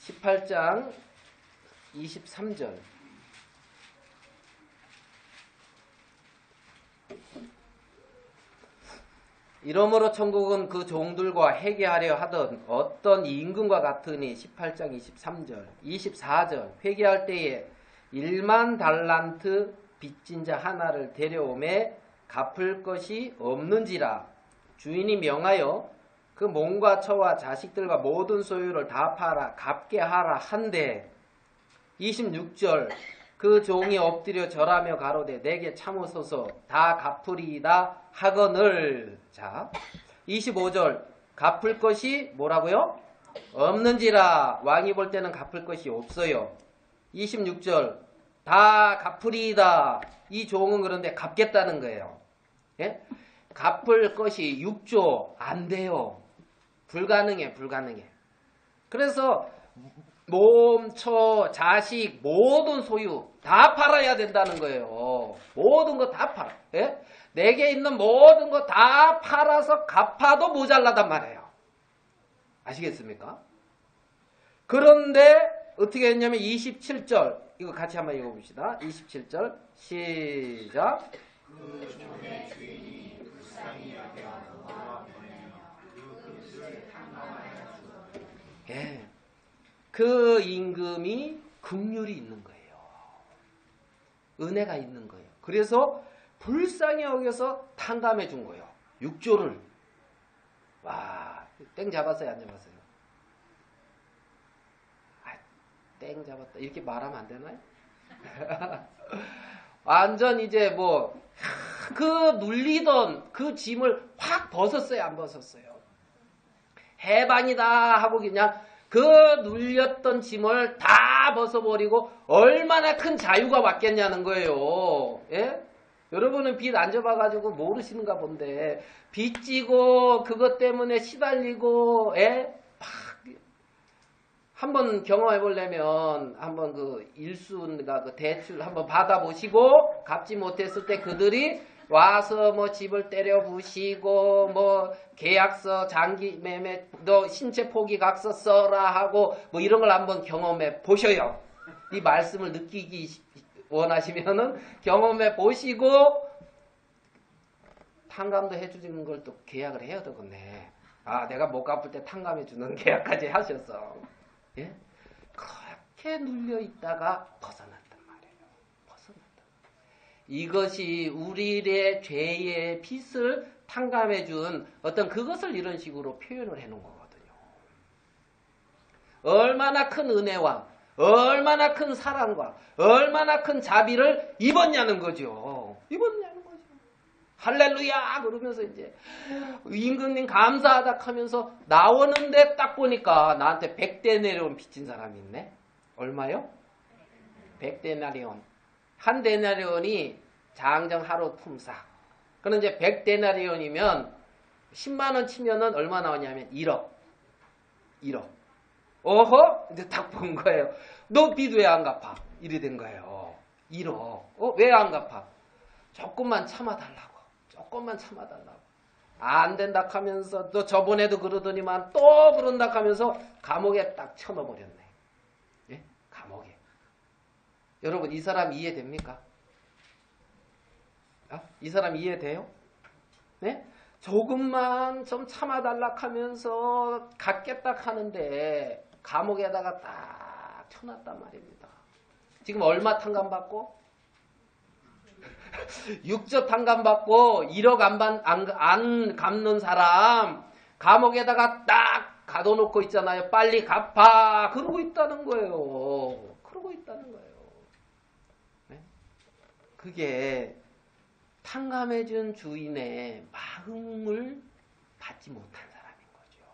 18장 23절. 이러므로 천국은 그 종들과 회개하려 하던 어떤 임금과 같으니 18장 23절, 24절 회개할 때에 1만 달란트 빚진 자 하나를 데려오매 갚을 것이 없는지라 주인이 명하여 그 몸과 처와 자식들과 모든 소유를 다 팔아 갚게 하라 한데 26절 그 종이 엎드려 절하며 가로되 내게 참으소서 다 갚으리이다 하거늘. 자, 25절 갚을 것이 뭐라고요? 없는지라 왕이 볼 때는 갚을 것이 없어요. 26절 다 갚으리이다. 이 종은 그런데 갚겠다는 거예요. 예? 갚을 것이 6조 안 돼요. 불가능해. 그래서 몸, 처, 자식, 모든 소유 다 팔아야 된다는 거예요. 모든 거 다 팔아. 예? 내게 있는 모든 거 다 팔아서 갚아도 모자라단 말이에요. 아시겠습니까? 그런데 어떻게 했냐면 27절 이거 같이 한번 읽어봅시다. 27절 시작. 그 종의 주인이 불쌍히 여겨 그와 보내며 그 빚을 탕감하여 주었다. 예. 그 임금이 긍휼이 있는 거예요. 은혜가 있는 거예요. 그래서 불쌍히 여겨서 탕감해 준 거예요. 6조를. 와, 땡 잡았어요, 안 잡았어요? 아, 땡 잡았다. 이렇게 말하면 안 되나요? 완전 이제 뭐, 그 눌리던 그 짐을 확 벗었어요, 안 벗었어요? 해방이다 하고 그냥 그 눌렸던 짐을 다 벗어버리고 얼마나 큰 자유가 왔겠냐는 거예요. 예? 여러분은 빚 안 져봐가지고 모르시는가 본데 빚 지고 그것 때문에 시달리고 예? 한번 경험해 보려면 한번 그 일순가 그 대출 한번 받아보시고 갚지 못했을 때 그들이 와서 뭐 집을 때려 부시고 뭐 계약서 장기 매매 너 신체 포기 각서 써라 하고 뭐 이런 걸 한번 경험해 보셔요. 이 말씀을 느끼기 원하시면은 경험해 보시고 탕감도 해주는 걸 또 계약을 해야 되겠네. 아, 내가 못 갚을 때 탕감해 주는 계약까지 하셨어. 예? 그렇게 눌려 있다가 벗어났단 말이에요. 벗어났다. 이것이 우리의 죄의 빚을 탕감해 준 어떤 그것을 이런 식으로 표현을 해 놓은 거거든요. 얼마나 큰 은혜와 얼마나 큰 사랑과 얼마나 큰 자비를 입었냐는 거죠. 입었냐는 거죠. 할렐루야 그러면서 이제 임금님 감사하다 하면서 나오는데 딱 보니까 나한테 100데나리온 빚진 사람이 있네. 얼마요? 100데나리온. 한 데나리온이 장정 하루 품삯. 그럼 이제 100데나리온이면 10만원 치면은 얼마 나오냐면 1억. 1억. 어허? 이제 딱 본 거예요. 너 빚 왜 안 갚아? 이래 된 거예요. 1억. 왜 안 갚아? 조금만 참아달라고. 조금만 참아달라고. 안 된다 하면서 또 저번에도 그러더니만 또 그런다 하면서 감옥에 딱 쳐넣어버렸네. 예? 감옥에. 여러분 이 사람 이해됩니까? 이 사람 이해돼요? 네? 조금만 좀 참아달라 하면서 갖겠다 하는데 감옥에다가 딱 쳐놨단 말입니다. 지금 얼마 탕감받고? 6조 탕감받고 1억 안 갚는 사람 감옥에다가 딱 가둬놓고 있잖아요. 빨리 갚아. 그러고 있다는 거예요. 그러고 있다는 거예요. 네? 그게 탕감해준 주인의 마음을 받지 못한 사람인 거죠.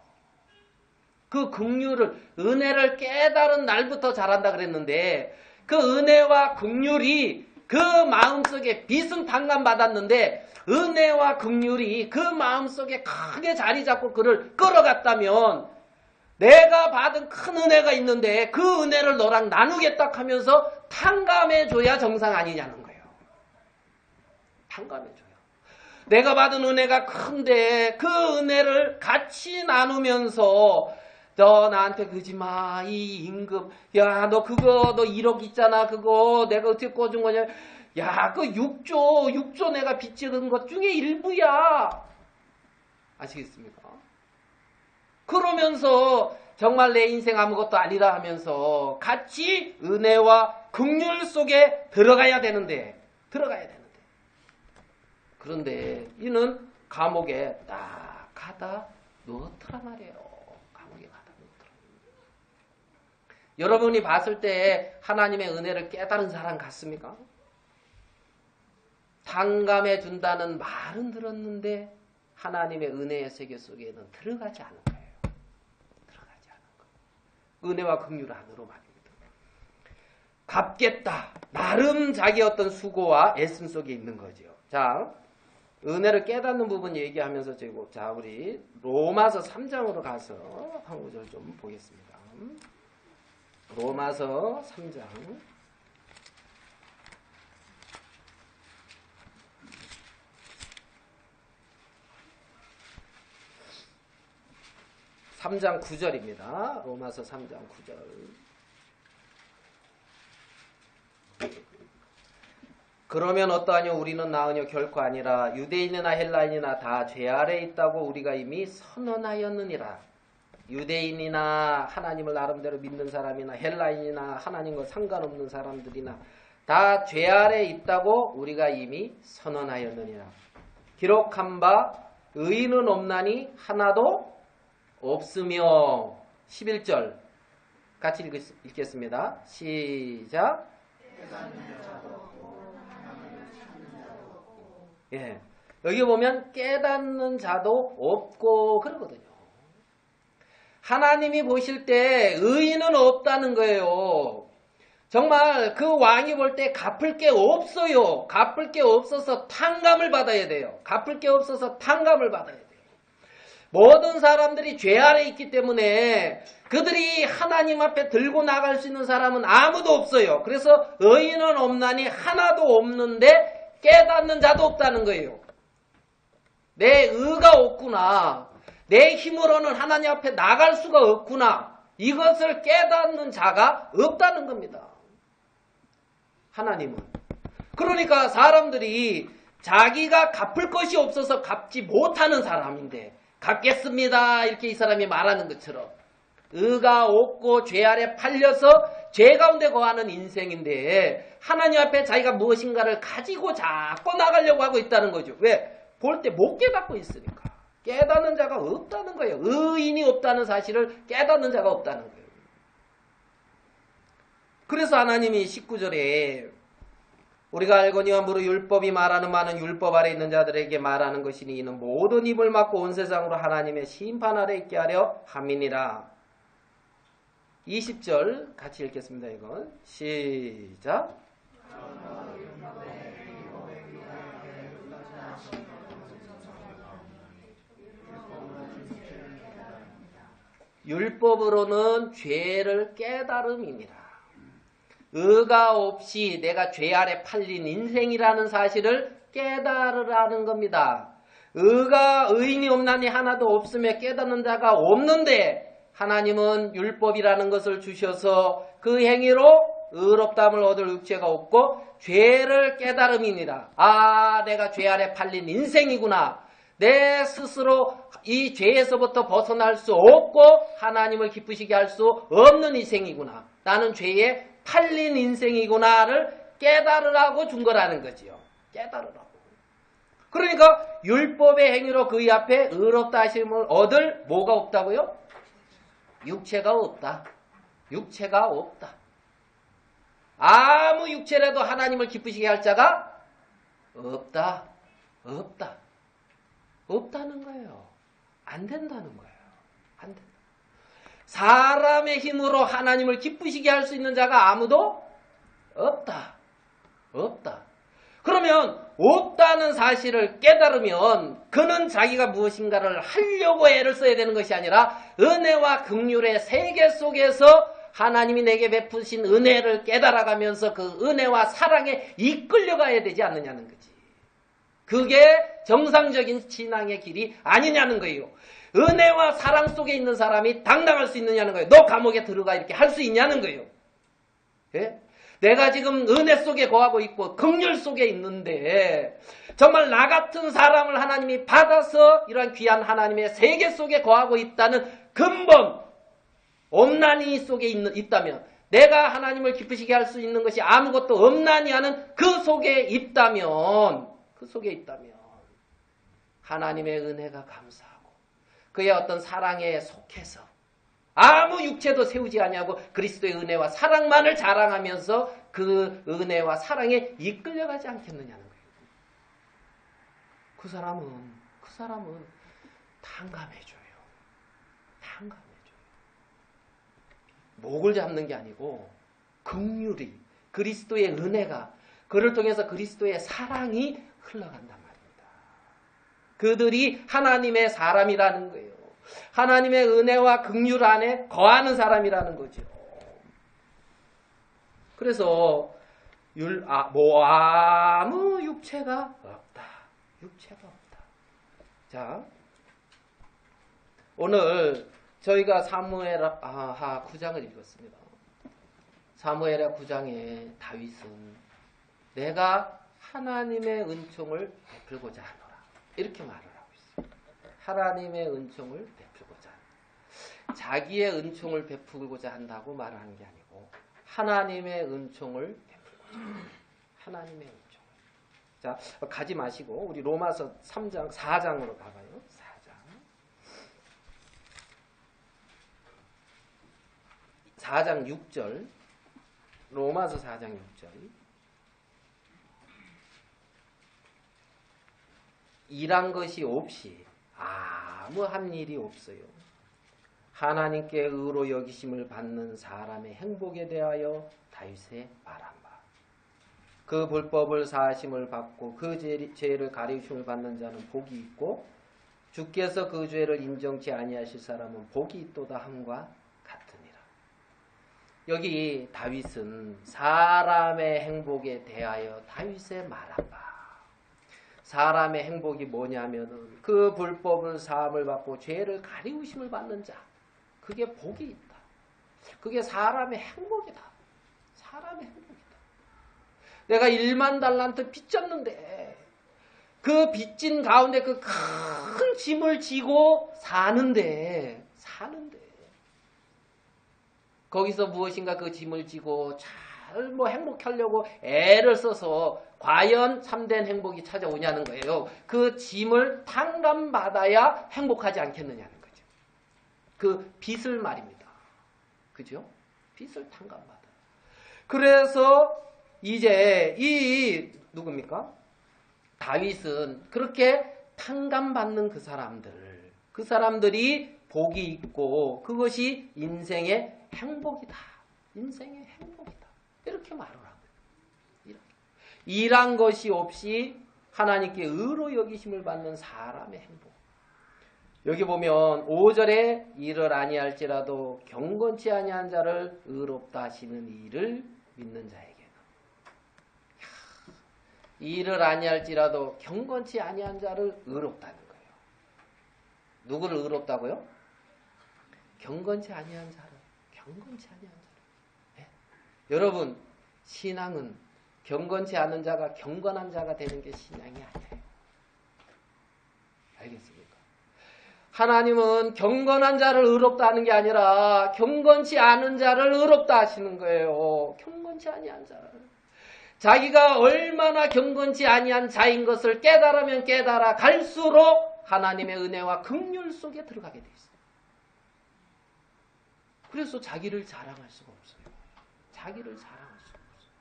그 긍휼을, 은혜를 깨달은 날부터 잘한다 그랬는데 그 은혜와 긍휼이 그 마음속에 빚은 탕감받았는데 은혜와 긍휼이 그 마음속에 크게 자리 잡고 그를 끌어갔다면 내가 받은 큰 은혜가 있는데 그 은혜를 너랑 나누겠다 하면서 탕감해줘야 정상 아니냐는 거예요. 탕감해줘요. 내가 받은 은혜가 큰데 그 은혜를 같이 나누면서 너 나한테 그러지 마. 이 임금. 야, 너 그거 너 1억 있잖아. 그거 내가 어떻게 꿔준 거냐. 야, 그 6조 내가 빚지는 것 중에 일부야. 아시겠습니까? 그러면서 정말 내 인생 아무것도 아니다 하면서 같이 은혜와 긍휼 속에 들어가야 되는데 그런데 이는 감옥에 딱 가다 넣더라 말이에요. 감옥에 가다 넣더라. 여러분이 봤을 때 하나님의 은혜를 깨달은 사람 같습니까? 탕감해 준다는 말은 들었는데 하나님의 은혜의 세계 속에는 들어가지 않은 거예요. 들어가지 않은 거예요. 은혜와 긍휼 안으로 말입니다. 갚겠다. 나름 자기 어떤 수고와 애씀 속에 있는 거죠. 자, 은혜를 깨닫는 부분 얘기하면서 자, 우리 로마서 3장으로 가서 한 구절 좀 보겠습니다. 로마서 3장. 3장 9절입니다. 로마서 3장 9절. 그러면 어떠하뇨? 우리는 나으뇨? 결코 아니라 유대인이나 헬라인이나 다 죄 아래 있다고 우리가 이미 선언하였느니라. 유대인이나 하나님을 나름대로 믿는 사람이나 헬라인이나 하나님과 상관없는 사람들이나 다 죄 아래 있다고 우리가 이미 선언하였느니라. 기록한 바 의인은 없나니 하나도 없으며. 11절 같이 읽겠습니다. 시작. 예, 여기 보면 깨닫는 자도 없고 그러거든요. 하나님이 보실 때 의인은 없다는 거예요. 정말 그 왕이 볼 때 갚을 게 없어요. 갚을 게 없어서 탕감을 받아야 돼요. 갚을 게 없어서 탕감을 받아야 돼요. 모든 사람들이 죄 아래 있기 때문에 그들이 하나님 앞에 들고 나갈 수 있는 사람은 아무도 없어요. 그래서 의인은 없나니 하나도 없는데 깨닫는 자도 없다는 거예요. 내 의가 없구나. 내 힘으로는 하나님 앞에 나갈 수가 없구나. 이것을 깨닫는 자가 없다는 겁니다. 하나님은. 그러니까 사람들이 자기가 갚을 것이 없어서 갚지 못하는 사람인데 갚겠습니다. 이렇게 이 사람이 말하는 것처럼 의가 없고 죄 아래 팔려서 죄 가운데 거하는 인생인데 하나님 앞에 자기가 무엇인가를 가지고 자꾸 나가려고 하고 있다는 거죠. 왜? 볼 때 못 깨닫고 있으니까. 깨닫는 자가 없다는 거예요. 의인이 없다는 사실을 깨닫는 자가 없다는 거예요. 그래서 하나님이 19절에 우리가 알거니와 무릇 율법이 말하는 많은 율법 아래 있는 자들에게 말하는 것이니 이는 모든 입을 막고 온 세상으로 하나님의 심판 아래 있게 하려 함이니라. 20절 같이 읽겠습니다. 이건 시작. 율법으로는 죄를 깨달음이니라. 의가 없이 내가 죄 아래 팔린 인생이라는 사실을 깨달으라는 겁니다. 의인이 없나니 하나도 없으며 깨닫는 자가 없는데 하나님은 율법이라는 것을 주셔서 그 행위로 의롭다함을 얻을 육체가 없고 죄를 깨달음이니라. 아, 내가 죄 아래 팔린 인생이구나. 내 스스로 이 죄에서부터 벗어날 수 없고 하나님을 기쁘시게 할 수 없는 인생이구나. 나는 죄에 팔린 인생이구나를 깨달으라고 준 거라는 거지요. 깨달으라고. 그러니까 율법의 행위로 그의 앞에 의롭다 하심을 얻을 뭐가 없다고요? 육체가 없다. 육체가 없다. 아무 육체라도 하나님을 기쁘시게 할 자가 없다. 없다. 없다는 거예요. 안 된다는 거예요. 안 된다. 사람의 힘으로 하나님을 기쁘시게 할 수 있는 자가 아무도 없다. 없다. 그러면 없다는 사실을 깨달으면 그는 자기가 무엇인가를 하려고 애를 써야 되는 것이 아니라 은혜와 긍휼의 세계 속에서 하나님이 내게 베푸신 은혜를 깨달아가면서 그 은혜와 사랑에 이끌려가야 되지 않느냐는 거지. 그게 정상적인 신앙의 길이 아니냐는 거예요. 은혜와 사랑 속에 있는 사람이 당당할 수 있느냐는 거예요. 너 감옥에 들어가 이렇게 할 수 있냐는 거예요. 예? 내가 지금 은혜 속에 거하고 있고 긍휼 속에 있는데 정말 나 같은 사람을 하나님이 받아서 이러한 귀한 하나님의 세계 속에 거하고 있다는 근본 없나니 속에 있다면 내가 하나님을 기쁘시게 할 수 있는 것이 아무것도 없나니 하는 그 속에 있다면 하나님의 은혜가 감사하고 그의 어떤 사랑에 속해서 아무 육체도 세우지 아니하고 그리스도의 은혜와 사랑만을 자랑하면서 그 은혜와 사랑에 이끌려가지 않겠느냐는 거예요. 그 사람은 탕감해줘요. 탕감해줘요. 목을 잡는 게 아니고 긍휼이 그리스도의 은혜가 그를 통해서 그리스도의 사랑이 흘러간단 말입니다. 그들이 하나님의 사람이라는 거예요. 하나님의 은혜와 긍휼 안에 거하는 사람이라는 거죠. 그래서 아무 육체가 없다. 육체가 없다. 자, 오늘 저희가 사무엘하 9장을 읽었습니다. 사무엘하 9장에 다윗은 내가 하나님의 은총을 베풀고자 하노라 이렇게 말을 하고 있습니다. 하나님의 은총을 베풀고자 한다. 자기의 은총을 베풀고자 한다고 말하는 게 아니고 하나님의 은총을 베풀고자 한다. 하나님의 은총을. 자, 가지 마시고 우리 로마서 3장 4장으로 가봐요. 4장 6절 로마서 4장 6절 일한 것이 없이 아무한 일이 없어요. 하나님께 의로 여기심을 받는 사람의 행복에 대하여 다윗의 말한 바. 그 불법을 사하심을 받고 그 죄를 가리우심을 받는 자는 복이 있고 주께서 그 죄를 인정치 아니하실 사람은 복이 있도다 함과 같으니라. 여기 다윗은 사람의 행복에 대하여 다윗의 말한 바. 사람의 행복이 뭐냐면은 그 불법을 사함을 받고 죄를 가리우심을 받는 자. 그게 복이 있다. 그게 사람의 행복이다. 사람의 행복이다. 내가 1만 달란트 빚졌는데 그 빚진 가운데 그 큰 짐을 지고 사는데 거기서 무엇인가 그 짐을 지고 잘 행복하려고 애를 써서 과연 참된 행복이 찾아오냐는 거예요. 그 짐을 탕감받아야 행복하지 않겠느냐는 거죠. 그 빚을 말입니다. 그죠? 빚을 탕감받아. 그래서 이제 누굽니까? 다윗은 그렇게 탕감받는 그 사람들이 복이 있고 그것이 인생의 행복이다. 인생의 행복이다. 이렇게 말을 하고요. 일한 것이 없이 하나님께 의로 여기심을 받는 사람의 행복. 여기 보면 5절에 이를 아니할지라도 경건치 아니한 자를 의롭다 하시는 이를 믿는 자에게 이를 아니할지라도 경건치 아니한 자를 의롭다는 거예요. 누구를 의롭다고요? 경건치 아니한 자를. 경건치 아니한 자를. 네. 여러분 신앙은 경건치 않은 자가 경건한 자가 되는 게 신앙이 아니에요. 알겠습니까? 하나님은 경건한 자를 의롭다 하는 게 아니라 경건치 않은 자를 의롭다 하시는 거예요. 경건치 아니한 자를. 자기가 얼마나 경건치 아니한 자인 것을 깨달으면 깨달아 갈수록 하나님의 은혜와 긍휼 속에 들어가게 돼 있어요. 그래서 자기를 자랑할 수가 없어요. 자기를 자랑할 수가 없어요.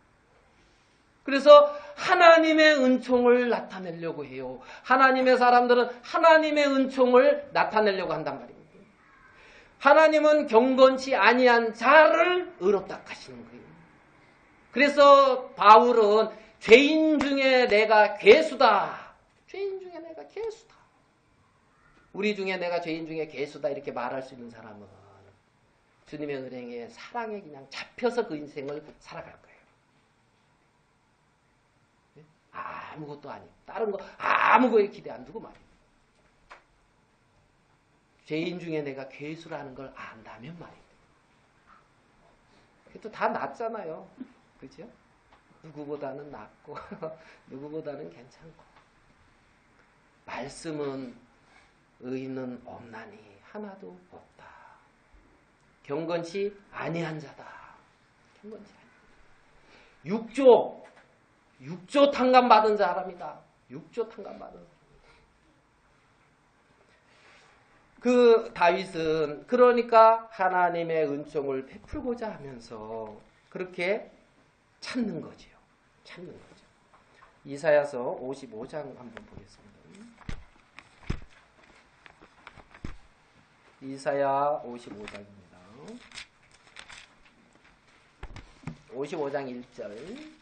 그래서 하나님의 은총을 나타내려고 해요. 하나님의 사람들은 하나님의 은총을 나타내려고 한단 말입니다. 하나님은 경건치 아니한 자를 의롭다 하시는 거예요. 그래서 바울은 죄인 중에 내가 괴수다. 죄인 중에 내가 괴수다. 우리 중에 내가 죄인 중에 괴수다 이렇게 말할 수 있는 사람은 주님의 은혜에 사랑에 그냥 잡혀서 그 인생을 살아갈 거예요. 아무것도 아니고 다른 거 아무거에 기대 안 두고 말이에요. 죄인 중에 내가 괴수라는 걸 안다면 말이에요. 그것도 다 낫잖아요. 그죠? 누구보다는 낫고 누구보다는 괜찮고 말씀은 의인은 없나니 하나도 없다. 경건치 아니한 자다. 경건치 아니한 자다. 6조 탕감 받은 사람이다. 6조 탕감 받은 사람이다. 그 다윗은 그러니까 하나님의 은총을 베풀고자 하면서 그렇게 찾는 거지요. 찾는 거죠. 이사야서 55장 한번 보겠습니다. 이사야 55장입니다. 55장 1절.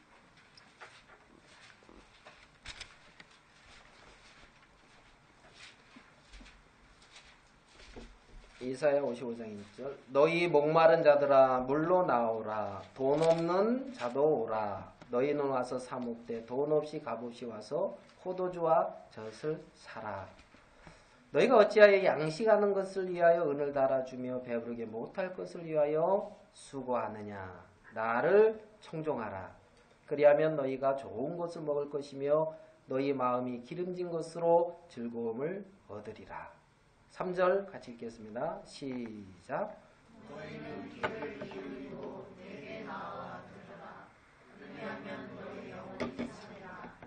이사야 55장 1절. 너희 목마른 자들아 물로 나오라. 돈 없는 자도 오라. 너희는 와서 사 먹되 돈 없이 값없이 와서 포도주와 젖을 사라. 너희가 어찌하여 양식하는 것을 위하여 은을 달아주며 배부르게 못할 것을 위하여 수고하느냐. 나를 청종하라. 그리하면 너희가 좋은 것을 먹을 것이며 너희 마음이 기름진 것으로 즐거움을 얻으리라. 3절 같이 읽겠습니다. 시작. 너희는 귀를 기울이고 내게 나와 들으라. 왜냐하면 너희 영혼이 참이라.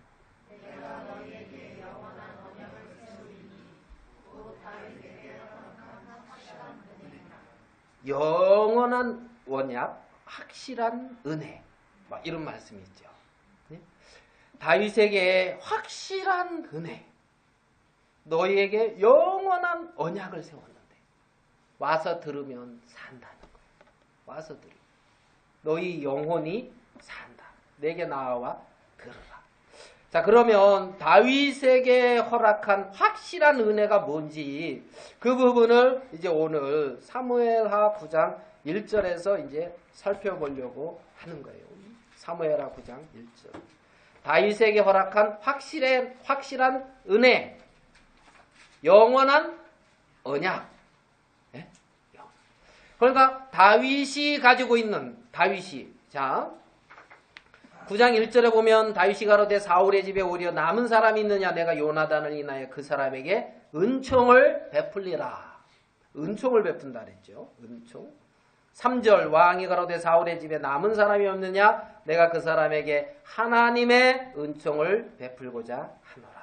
내가 너희에게 영원한 언약을 세우리니 곧 다윗에게 허락한 확실한 은혜라. 영원한 언약, 확실한 은혜. 막 이런 말씀이 있죠. 네? 다윗에게 확실한 은혜. 너희에게 영원한 언약을 세웠는데 와서 들으면 산다는 거예요. 와서 들으면 너희 영혼이 산다. 내게 나와 들으라. 자, 그러면 다윗에게 허락한 확실한 은혜가 뭔지 그 부분을 이제 오늘 사무엘하 9장 1절에서 이제 살펴보려고 하는 거예요. 사무엘하 9장 1절. 다윗에게 허락한 확실한 은혜. 영원한 언약. 네? 그러니까 다윗이 가지고 있는 자 9장 1절에 보면 다윗이 가로되 사울의 집에 오히려 남은 사람이 있느냐 내가 요나단을 인하여 그 사람에게 은총을 베풀리라. 은총을 베푼다 그랬죠. 은총. 3절 왕이 가로되 사울의 집에 남은 사람이 없느냐 내가 그 사람에게 하나님의 은총을 베풀고자 하노라.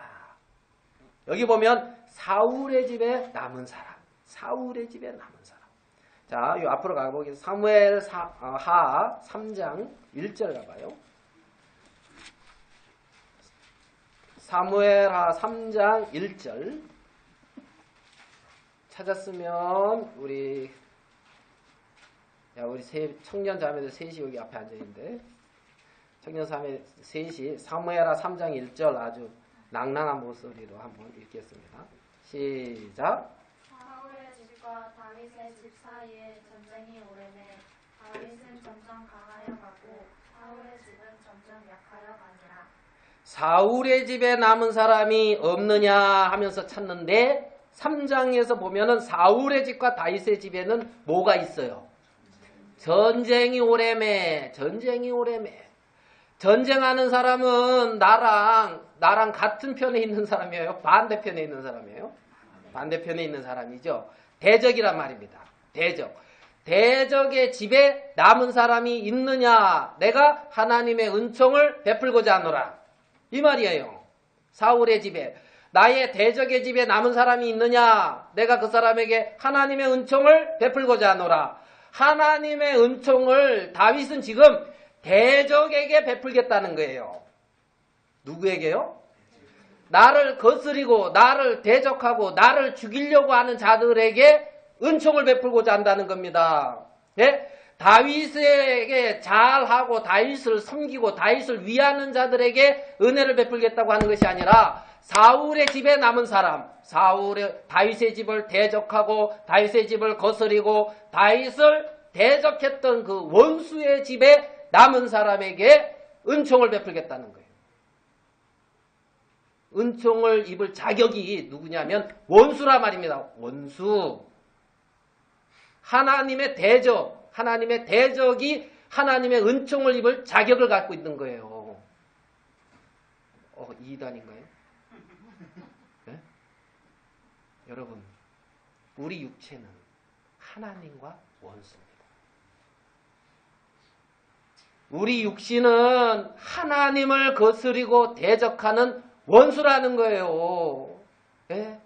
여기 보면 사울의 집에 남은 사람. 사울의 집에 남은 사람. 자, 이 앞으로 가보겠습니다. 사무엘하 3장 1절 가봐요. 사무엘하 3장 1절. 찾았으면 우리 청년 자매들 셋이 여기 앞에 앉아 있는데 청년 자매 셋이 사무엘하 3장 1절 아주 낭낭한 목소리로 한번 읽겠습니다. 시작. 집과 다윗의 집 사이에 전쟁이 오르매 다윗은 점점 강하여 가고 사울의 집은 점점 약하여 가니라. 사울의 집에 남은 사람이 없느냐 하면서 찾는데 3장에서 보면은 사울의 집과 다윗의 집에는 뭐가 있어요? 전쟁이 오래매. 전쟁하는 사람은 나랑 같은 편에 있는 사람이에요? 반대편에 있는 사람이에요? 반대편에 있는 사람이죠. 대적이란 말입니다. 대적의 집에 남은 사람이 있느냐? 내가 하나님의 은총을 베풀고자 하노라. 이 말이에요. 사울의 집에, 나의 대적의 집에 남은 사람이 있느냐? 내가 그 사람에게 하나님의 은총을 베풀고자 하노라. 하나님의 은총을 다윗은 지금 대적에게 베풀겠다는 거예요. 누구에게요? 나를 거스리고 나를 대적하고 나를 죽이려고 하는 자들에게 은총을 베풀고자 한다는 겁니다. 예? 다윗에게 잘하고 다윗을 섬기고 다윗을 위하는 자들에게 은혜를 베풀겠다고 하는 것이 아니라 사울의 집에 남은 사람, 다윗의 집을 대적하고 다윗의 집을 거스리고 다윗을 대적했던 그 원수의 집에 남은 사람에게 은총을 베풀겠다는 거예요. 은총을 입을 자격이 누구냐면 원수라 말입니다. 원수. 하나님의 대적이 하나님의 은총을 입을 자격을 갖고 있는 거예요. 2단인가요? 네? 여러분, 우리 육체는 하나님과 원수입니다. 우리 육신은 하나님을 거스리고 대적하는 원수라는 거예요. 네?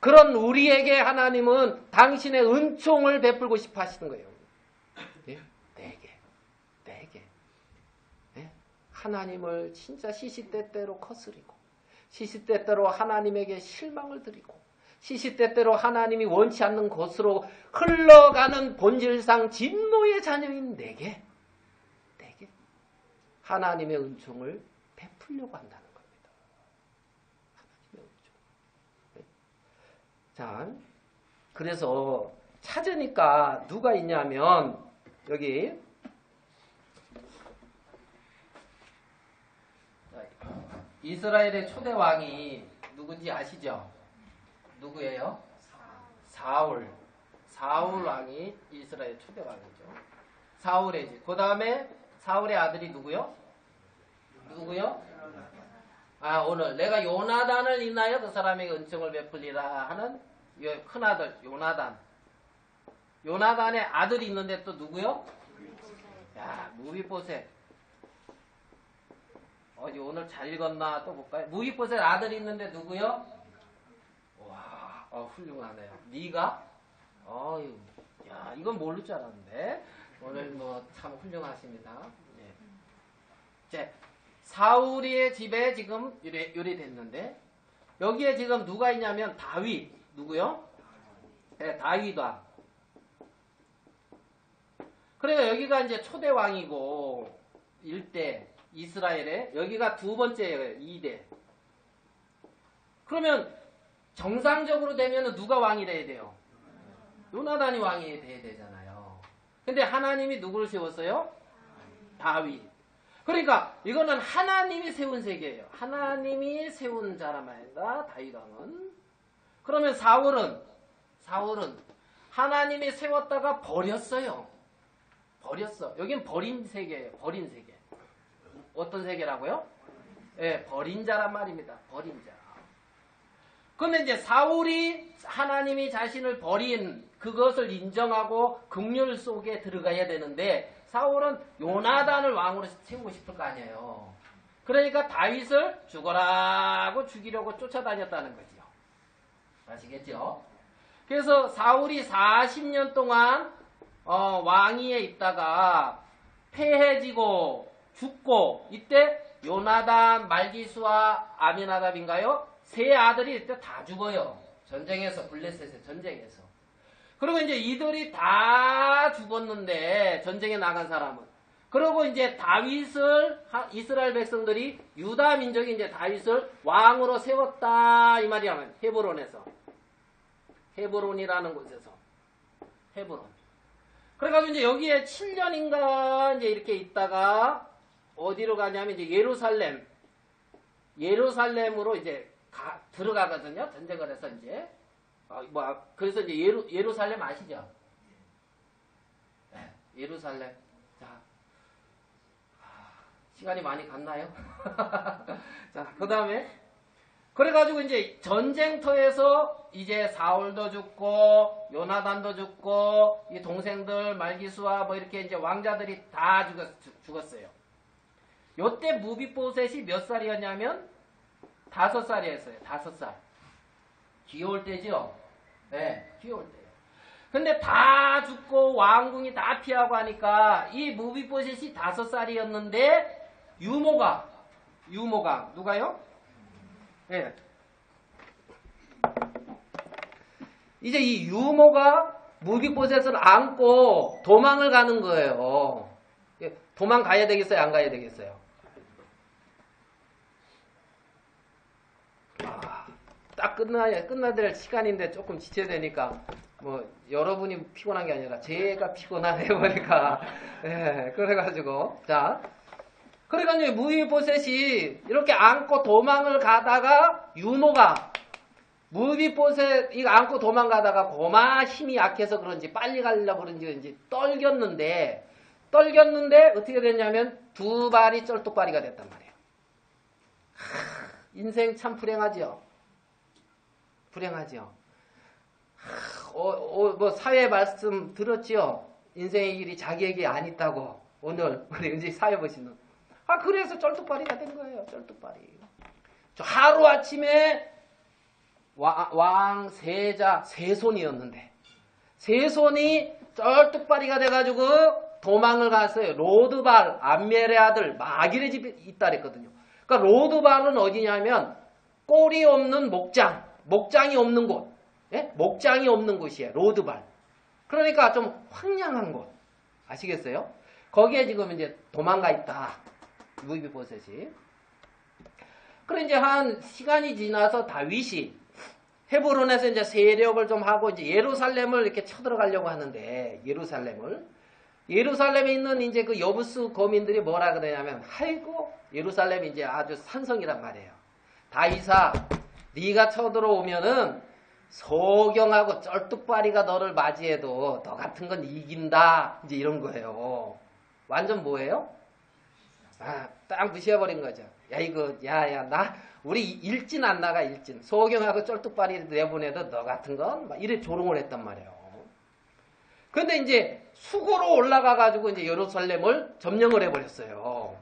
그런 우리에게 하나님은 당신의 은총을 베풀고 싶어 하시는 거예요. 네? 내게. 네? 하나님을 진짜 시시때때로 거스리고 시시때때로 하나님에게 실망을 드리고 시시때때로 하나님이 원치 않는 곳으로 흘러가는 본질상 진노의 자녀인 내게 하나님의 은총을 베풀려고 한다는 겁니다. 하나님의 은총. 네. 자, 그래서 찾으니까 누가 있냐면 여기 이스라엘의 초대 왕이 누군지 아시죠? 누구예요? 사울 왕이 이스라엘 초대 왕이죠. 사울의 집. 그 다음에 사울의 아들이 누구요? 오늘 내가 요나단을 인하여 그 사람에게 은총을 베풀리라 하는 큰아들 요나단의 아들이 있는데 또 누구요? 무비보셋. 오늘 잘 읽었나 또 볼까요? 무비보셋 아들이 있는데 누구요? 와, 훌륭하네요. 네가? 이건 모를 줄 알았는데 오늘 참 훌륭하십니다. 예. 사울의 집에 지금 요리됐는데 여기에 지금 누가 있냐면 다윗. 누구요? 네, 다윗 왕. 그래서 여기가 이제 초대 왕이고 1대 이스라엘의 여기가 두 번째예요. 2대. 그러면 정상적으로 되면 누가 왕이 돼야 돼요? 요나단이 왕이 돼야 되잖아요. 근데 하나님이 누구를 세웠어요? 다윗. 그러니까 이거는 하나님이 세운 세계예요. 하나님이 세운 자란 말이다. 다윗 왕은. 그러면 사울은 하나님이 세웠다가 버렸어요. 여긴 버린 세계예요. 버린 세계. 어떤 세계라고요? 예, 버린 자란 말입니다. 버린 자. 그런데 이제 사울이 하나님이 자신을 버린 그것을 인정하고 긍휼 속에 들어가야 되는데 사울은 요나단을 왕으로 세우고 싶을 거 아니에요. 그러니까 다윗을 죽어라고 죽이려고 쫓아다녔다는 거죠. 아시겠죠? 그래서 사울이 40년 동안 왕위에 있다가 패해지고 죽고 이때 요나단, 말기수와 아미나답인가요? 세 아들이 이때 다 죽어요. 전쟁에서, 블레셋의 전쟁에서. 그리고 이제 이들이 다 죽었는데 전쟁에 나간 사람은. 그리고 이제 다윗을 이스라엘 백성들이 유다 민족이 이제 다윗을 왕으로 세웠다 이 말이야. 헤브론이라는 곳에서. 헤브론. 그래가지고 이제 여기에 7년인가 이제 이렇게 있다가 어디로 가냐면 이제 예루살렘으로 이제 들어가거든요. 전쟁을 해서 이제. 그래서 이제 예루살렘 아시죠? 네, 예루살렘. 자, 시간이 많이 갔나요? 자, 그 다음에 그래가지고 이제 전쟁터에서 이제 사울도 죽고 요나단도 죽고 이 동생들 말기수와 뭐 이렇게 이제 왕자들이 다 죽었어요. 요때 무비보셋이 몇 살이었냐면 5살이었어요. 5살. 귀여울 때죠? 네, 귀여울 때요. 근데 다 죽고 왕궁이 다 피하고 하니까 이 무비보셋이 5살이었는데 유모가 누가요? 네. 이제 이 유모가 무비보셋을 안고 도망을 가는 거예요. 도망가야 되겠어요? 안 가야 되겠어요? 딱 끝나야 될 시간인데 조금 지쳐야 되니까 뭐 여러분이 피곤한 게 아니라 제가 피곤하네요. 보니까. 네, 그래가지고 자, 그래가지고 무비보셋이 이렇게 안고 도망을 가다가 유모가 무비보셋 이거 안고 도망가다가 고마 힘이 약해서 그런지 빨리 가려고 그런지 떨겼는데 어떻게 됐냐면 2발이 쩔뚝발이가 됐단 말이에요. 인생 참 불행하죠. 뭐 사회 말씀 들었지요? 인생의 길이 자기에게 안 있다고. 오늘 우리 은지 사회 보시는. 그래서 쩔뚝발이가 된 거예요. 쩔뚝발이. 저 하루아침에 왕 세자 세손이었는데 세손이 쩔뚝발이가 돼가지고 도망을 갔어요. 로드발 암멜의 아들 마길의 집에 있다 그랬거든요. 그러니까 로드발은 어디냐면 꼴이 없는 목장이 없는 곳, 목장이 없는 곳이에요. 로드발. 그러니까 좀 황량한 곳. 아시겠어요? 거기에 지금 이제 도망가 있다. 무비보셋이. 그래 이제 한 시간이 지나서 다윗이 헤브론에서 이제 세력을 좀 하고 이제 예루살렘을 이렇게 쳐들어가려고 하는데 예루살렘에 있는 이제 그 여부스 거민들이 뭐라 그러냐면 아이고 예루살렘이 이제 아주 산성이란 말이에요. 다윗아 네가 쳐들어오면은 소경하고 쩔뚝발이가 너를 맞이해도 너 같은 건 이긴다. 이제 이런 거예요. 완전 뭐예요? 딱 무시해버린 거죠. 우리 일진 안 나가, 일진. 소경하고 쩔뚝발이 내보내도 너 같은 건 막 이래 조롱을 했단 말이에요. 근데 이제 수고로 올라가가지고 이제 예루살렘을 점령을 해버렸어요.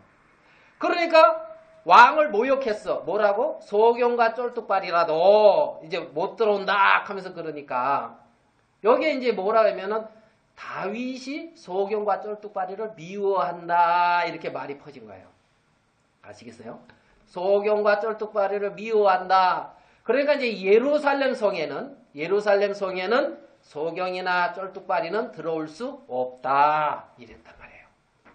그러니까 왕을 모욕했어. 뭐라고? 소경과 쩔뚝발이라도 이제 못 들어온다 하면서 그러니까 여기에 이제 뭐라 하면은 다윗이 소경과 쩔뚝발이를 미워한다 이렇게 말이 퍼진 거예요. 아시겠어요? 소경과 쩔뚝발이를 미워한다. 그러니까 이제 예루살렘 성에는 소경이나 쩔뚝발이는 들어올 수 없다 이랬단 말이에요.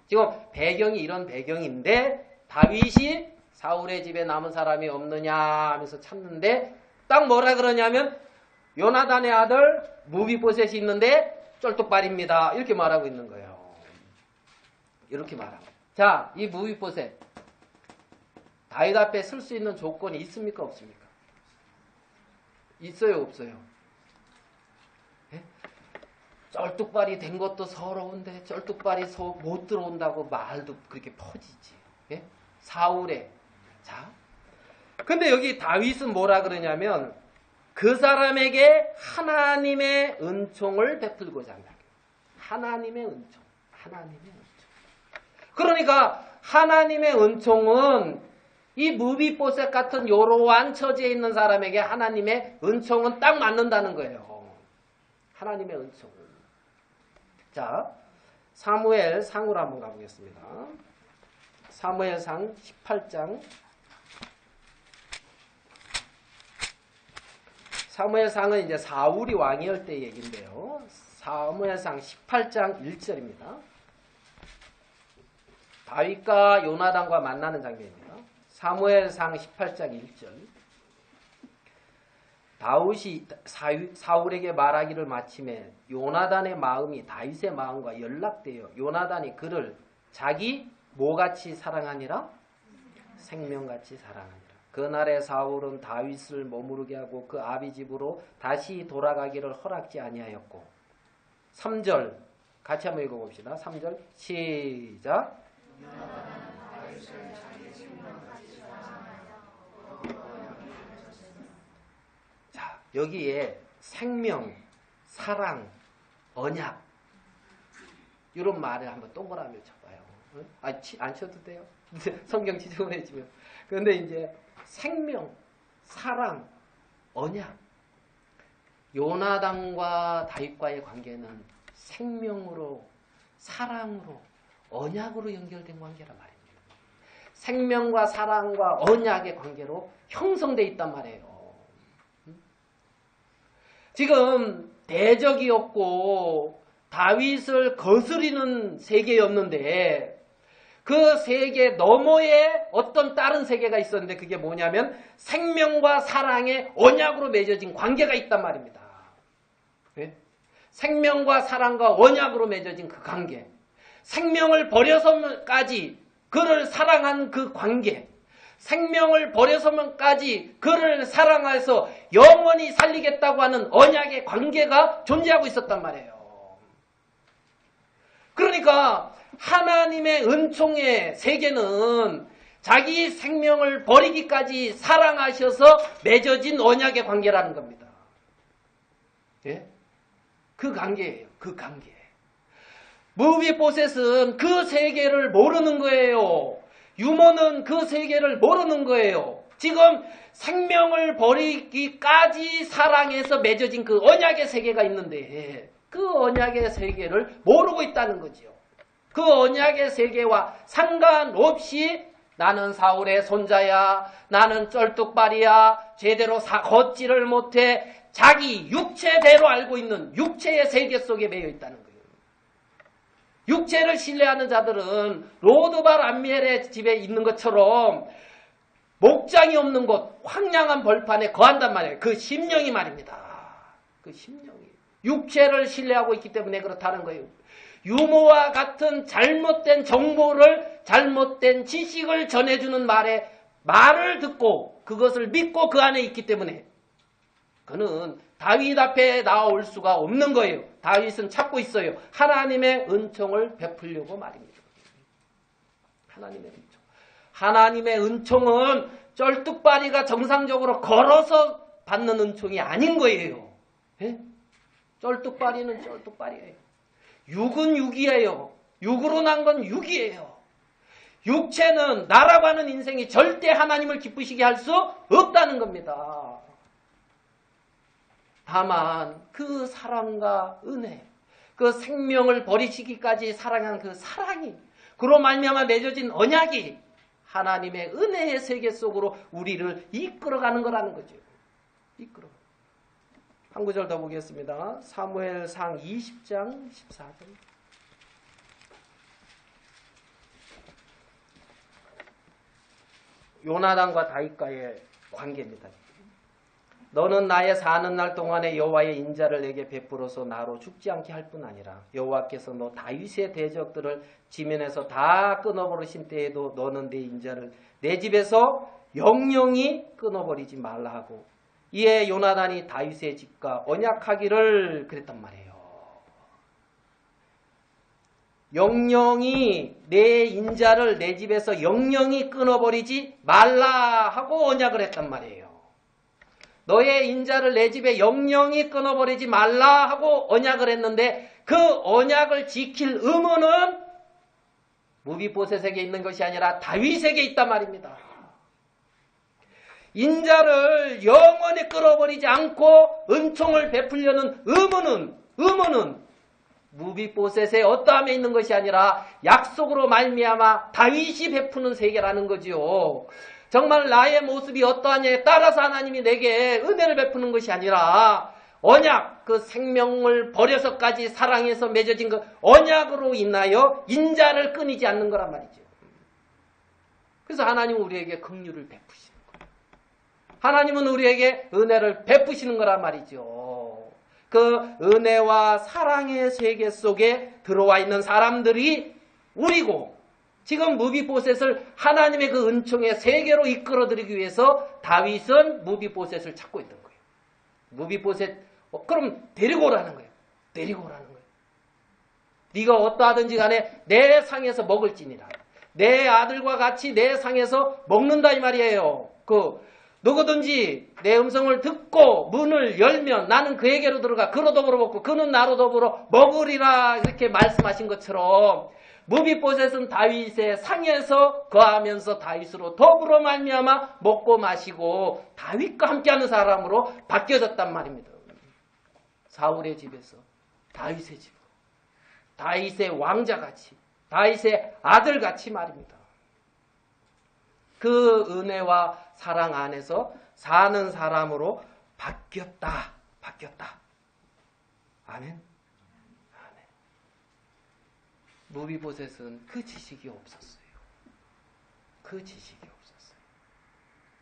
지금 배경이 이런 배경인데 다윗이 사울의 집에 남은 사람이 없느냐 하면서 찾는데 딱 뭐라 그러냐면 요나단의 아들 무비보셋이 있는데 쩔뚝발입니다. 이렇게 말하고 있는 거예요. 이렇게 말하고. 자, 이 무비보셋 다윗 앞에 설 수 있는 조건이 있습니까? 없습니까? 있어요? 없어요? 예? 쩔뚝발이 된 것도 서러운데 쩔뚝발이 못 들어온다고 말도 그렇게 퍼지지. 예? 사울의. 자, 근데 여기 다윗은 뭐라 그러냐면 그 사람에게 하나님의 은총을 베풀고자 한다. 하나님의 은총. 그러니까 하나님의 은총은 이 무비보셋 같은 요로한 처지에 있는 사람에게 하나님의 은총은 딱 맞는다는 거예요. 하나님의 은총은. 자, 사무엘상으로 한번 가보겠습니다. 사무엘상 18장. 사무엘상은 이제 사울이 왕이었을 때 얘기인데요. 사무엘상 18장 1절입니다. 다윗과 요나단과 만나는 장면입니다. 사무엘상 18장 1절. 다윗이 사울에게 말하기를 마침에 요나단의 마음이 다윗의 마음과 연락되어 요나단이 그를 자기 뭐같이 사랑하니라? 생명같이 사랑하니라. 그날에 사울은 다윗을 머무르게 하고 그 아비 집으로 다시 돌아가기를 허락지 아니하였고 3절 같이 한번 읽어봅시다. 3절 시작. 자, 여기에 생명, 사랑, 언약 이런 말을 한번 동그라미 쳐봐요. 응? 안 쳐도 돼요. 성경 지저분해지면. 그런데 이제 생명, 사랑, 언약. 요나단과 다윗과의 관계는 생명으로, 사랑으로, 언약으로 연결된 관계란 말입니다. 생명과 사랑과 언약의 관계로 형성되어 있단 말이에요. 지금 대적이 없고 다윗을 거스리는 세계였는데 그 세계 너머에 어떤 다른 세계가 있었는데 그게 뭐냐면 생명과 사랑의 언약으로 맺어진 관계가 있단 말입니다. 네? 생명과 사랑과 언약으로 맺어진 그 관계. 생명을 버려서까지 그를 사랑한 그 관계. 생명을 버려서까지 그를 사랑해서 영원히 살리겠다고 하는 언약의 관계가 존재하고 있었단 말이에요. 그러니까 하나님의 은총의 세계는 자기 생명을 버리기까지 사랑하셔서 맺어진 언약의 관계라는 겁니다. 예? 그 관계예요. 그 관계. 무비보셋은 그 세계를 모르는 거예요. 유모는 그 세계를 모르는 거예요. 지금 생명을 버리기까지 사랑해서 맺어진 그 언약의 세계가 있는데 그 언약의 세계를 모르고 있다는 거죠. 그 언약의 세계와 상관없이 나는 사울의 손자야, 나는 쩔뚝발이야, 제대로 걷지를 못해, 자기 육체대로 알고 있는 육체의 세계 속에 매여 있다는 거예요. 육체를 신뢰하는 자들은 로드발 암미엘의 집에 있는 것처럼 목장이 없는 곳, 황량한 벌판에 거한단 말이에요. 그 심령이 말입니다. 그 심령이. 육체를 신뢰하고 있기 때문에 그렇다는 거예요. 유모와 같은 잘못된 정보를, 잘못된 지식을 전해주는 말을 듣고 그것을 믿고 그 안에 있기 때문에 그는 다윗 앞에 나올 수가 없는 거예요. 다윗은 찾고 있어요. 하나님의 은총을 베풀려고 말입니다. 하나님의 은총. 하나님의 은총은 쩔뚝발이가 정상적으로 걸어서 받는 은총이 아닌 거예요. 예? 쩔뚝발이는 쩔뚝발이에요. 육은 육이에요. 육으로 난 건 육이에요. 육체는 나라고 하는 인생이 절대 하나님을 기쁘시게 할 수 없다는 겁니다. 다만 그 사랑과 은혜, 그 생명을 버리시기까지 사랑한 그 사랑이, 그로 말미암아 맺어진 언약이 하나님의 은혜의 세계 속으로 우리를 이끌어가는 거라는 거죠. 이끌어. 한 구절 더 보겠습니다. 사무엘상 20장 14절. 요나단과 다윗과의 관계입니다. 너는 나의 사는 날 동안에 여호와의 인자를 내게 베풀어서 나로 죽지 않게 할 뿐 아니라 여호와께서 너 다윗의 대적들을 지면에서 다 끊어버리신 때에도 너는 내 인자를 내 집에서 영영히 끊어버리지 말라 하고 이에 요나단이 다윗의 집과 언약하기를 그랬단 말이에요. 영영히 내 인자를 내 집에서 영영히 끊어버리지 말라 하고 언약을 했단 말이에요. 너의 인자를 내 집에 영영히 끊어버리지 말라 하고 언약을 했는데 그 언약을 지킬 의무는 무비보셋에게 있는 것이 아니라 다윗에게 있단 말입니다. 인자를 영원히 끊어버리지 않고 은총을 베풀려는 의무는 무비보셋의 어떠함에 있는 것이 아니라 약속으로 말미암아 다윗이 베푸는 세계라는 거지요. 정말 나의 모습이 어떠하냐에 따라서 하나님이 내게 은혜를 베푸는 것이 아니라 언약, 그 생명을 버려서까지 사랑해서 맺어진 그 언약으로 인하여 인자를 끊이지 않는 거란 말이죠. 그래서 하나님은 우리에게 긍휼을 베푸시는 거예요. 하나님은 우리에게 은혜를 베푸시는 거란 말이죠. 그 은혜와 사랑의 세계 속에 들어와 있는 사람들이 우리고, 지금 무비보셋을 하나님의 그 은총의 세계로 이끌어들이기 위해서 다윗은 무비보셋을 찾고 있던 거예요. 무비보셋, 그럼 데리고 오라는 거예요. 데리고 오라는 거예요. 네가 어떠하든지 간에 내 상에서 먹을지니라. 내 아들과 같이 내 상에서 먹는다 이 말이에요. 누구든지 내 음성을 듣고 문을 열면 나는 그에게로 들어가 그로 더불어 먹고 그는 나로 더불어 먹으리라, 이렇게 말씀하신 것처럼 무비보셋은 다윗의 상에서 거하면서 다윗으로 더불어 말미암아 먹고 마시고 다윗과 함께하는 사람으로 바뀌어졌단 말입니다. 사울의 집에서 다윗의 집으로, 다윗의 왕자같이, 다윗의 아들같이 말입니다. 그 은혜와 사랑 안에서 사는 사람으로 바뀌었다. 아멘. 아멘. 무비보셋은 그 지식이 없었어요.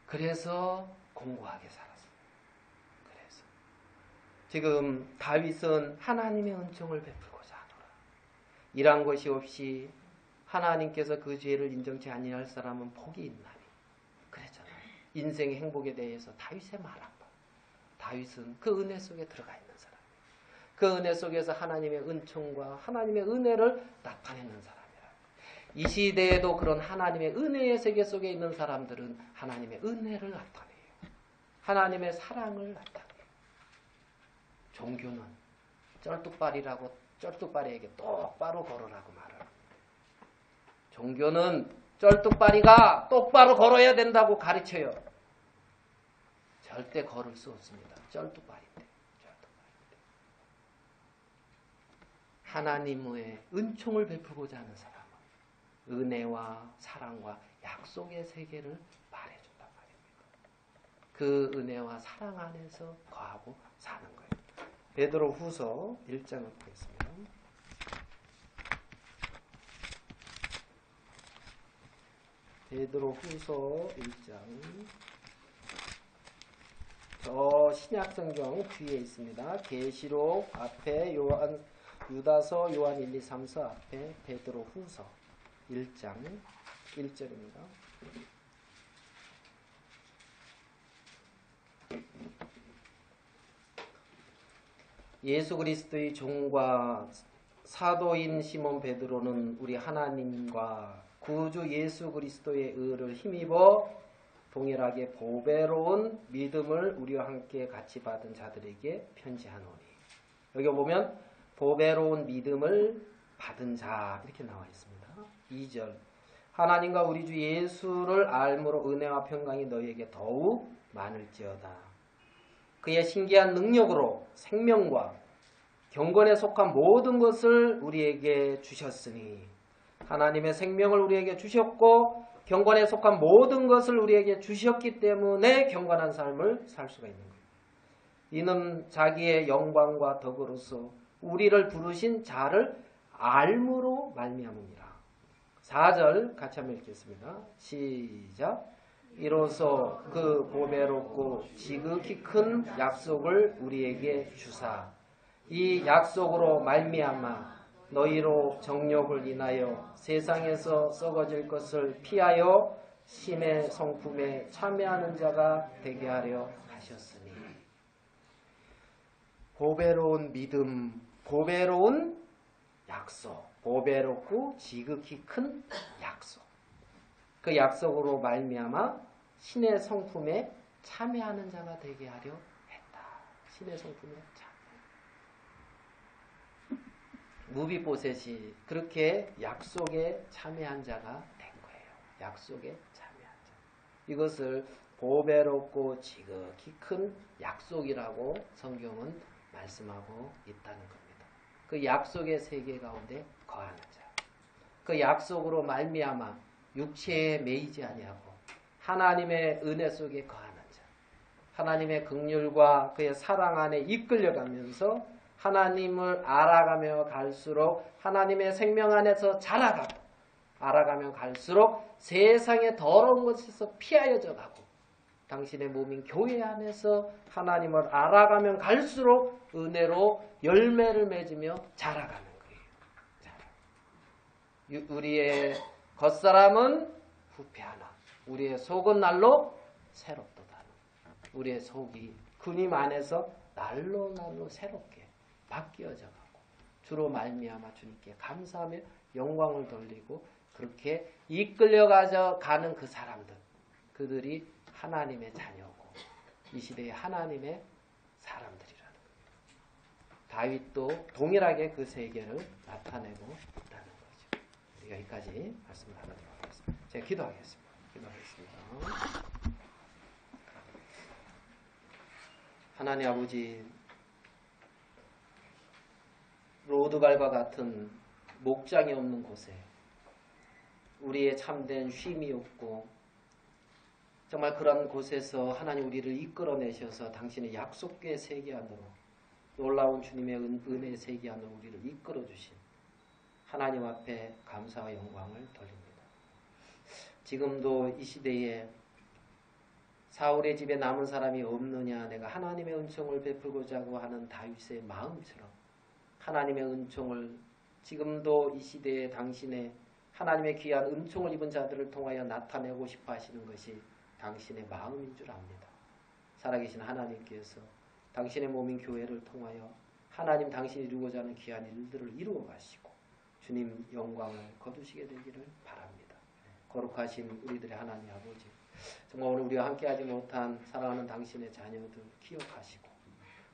그래서 공고하게 살았어요. 그래서 지금 다윗은 하나님의 은총을 베풀고자 하노라. 이러한 것이 없이 하나님께서 그 죄를 인정치 아니할 사람은 복이 있나니 그랬잖아요. 인생의 행복에 대해서 다윗의 말 한 번. 다윗은 그 은혜 속에 들어가 있는 사람이에요. 그 은혜 속에서 하나님의 은총과 하나님의 은혜를 나타내는 사람이라. 이 시대에도 그런 하나님의 은혜의 세계 속에 있는 사람들은 하나님의 은혜를 나타내요. 하나님의 사랑을 나타내요. 종교는 쩔뚝발이에게 똑바로 걸으라고 말합니다. 종교는 쩔뚝발이가 똑바로 걸어야 된다고 가르쳐요. 절대 걸을 수 없습니다. 쩔뚝발인데. 하나님의 은총을 베풀고자 하는 사람은 은혜와 사랑과 약속의 세계를 말해준단 말입니다. 그 은혜와 사랑 안에서 거하고 사는 거예요. 베드로후서 1장을 보겠습니다. 베드로후서 1장, 저 신약성경 뒤에 있습니다. 계시록 앞에 유다서, 요한 1, 2, 3서 앞에 베드로후서 1장 1절입니다. 예수 그리스도의 종과 사도인 시몬 베드로는 우리 하나님과 구주 예수 그리스도의 의를 힘입어 동일하게 보배로운 믿음을 우리와 함께 같이 받은 자들에게 편지하노니. 여기 보면 보배로운 믿음을 받은 자 이렇게 나와 있습니다. 2절, 하나님과 우리 주 예수를 알므로 은혜와 평강이 너희에게 더욱 많을지어다. 그의 신기한 능력으로 생명과 경건에 속한 모든 것을 우리에게 주셨으니, 하나님의 생명을 우리에게 주셨고 경건에 속한 모든 것을 우리에게 주셨기 때문에 경건한 삶을 살 수가 있는 거예요. 이는 자기의 영광과 덕으로서 우리를 부르신 자를 알므로 말미암으니라. 4절 같이 한번 읽겠습니다. 시작. 이로써 그 보배롭고 지극히 큰 약속을 우리에게 주사 이 약속으로 말미암아 너희로 정욕을 인하여 세상에서 썩어질 것을 피하여 신의 성품에 참여하는 자가 되게 하려 하셨으니. 보배로운 믿음, 보배로운 약속, 보배롭고 지극히 큰 약속. 그 약속으로 말미암아 신의 성품에 참여하는 자가 되게 하려 했다. 신의 성품에 참여. 무비보셋이 그렇게 약속에 참여한 자가 된 거예요. 약속에 참여한 자. 이것을 보배롭고 지극히 큰 약속이라고 성경은 말씀하고 있다는 겁니다. 그 약속의 세계 가운데 거하는 자. 그 약속으로 말미암아 육체에 매이지 아니하고 하나님의 은혜 속에 거하는 자. 하나님의 긍휼과 그의 사랑 안에 이끌려가면서 하나님을 알아가며 갈수록 하나님의 생명 안에서 자라가고, 알아가며 갈수록 세상의 더러운 것에서 피하여져 가고, 당신의 몸인 교회 안에서 하나님을 알아가면 갈수록 은혜로 열매를 맺으며 자라가는 거예요. 우리의 겉사람은 부패하나 우리의 속은 날로 새롭도다. 우리의 속이 그님 안에서 날로 새롭게 바뀌어져 가고 주로 말미암아 주님께 감사하며 영광을 돌리고 그렇게 이끌려가져 가는 그 사람들, 그들이 하나님의 자녀고 이 시대의 하나님의 사람들이라는 거예요. 다윗도 동일하게 그 세계를 나타내고 있다는 거죠. 우리가 여기까지 말씀을 나누도록 하겠습니다. 제가 기도하겠습니다. 하나님 아버지, 로드갈과 같은 목장이 없는 곳에 우리의 참된 쉼이 없고 정말 그런 곳에서 하나님 우리를 이끌어내셔서 당신의 약속의 세계 안으로 놀라운 주님의 은혜의 세계 안으로 우리를 이끌어주신 하나님 앞에 감사와 영광을 돌립니다. 지금도 이 시대에 사울의 집에 남은 사람이 없느냐, 내가 하나님의 은총을 베풀고자 하는 다윗의 마음처럼 하나님의 은총을 지금도 이 시대에 당신의 하나님의 귀한 은총을 입은 자들을 통하여 나타내고 싶어 하시는 것이 당신의 마음인 줄 압니다. 살아계신 하나님께서 당신의 몸인 교회를 통하여 하나님 당신이 이루고자 하는 귀한 일들을 이루어 가시고 주님 영광을 거두시게 되기를 바랍니다. 거룩하신 우리들의 하나님 아버지, 정말 오늘 우리와 함께하지 못한 사랑하는 당신의 자녀들 기억하시고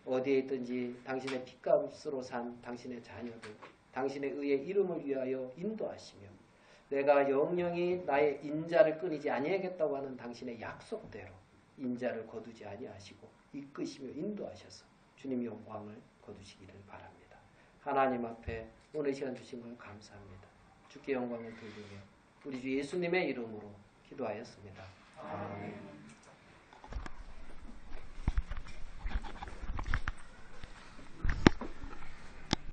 어디에 있든지 당신의 피값으로 산 당신의 자녀들, 당신의 의의 이름을 위하여 인도하시며 내가 영영이 나의 인자를 끊이지 아니하겠다고 하는 당신의 약속대로 인자를 거두지 아니하시고 이끄시며 인도하셔서 주님 영광을 거두시기를 바랍니다. 하나님 앞에 오늘 시간 주신 걸 감사합니다. 주께 영광을 돌리며 우리 주 예수님의 이름으로 기도하였습니다.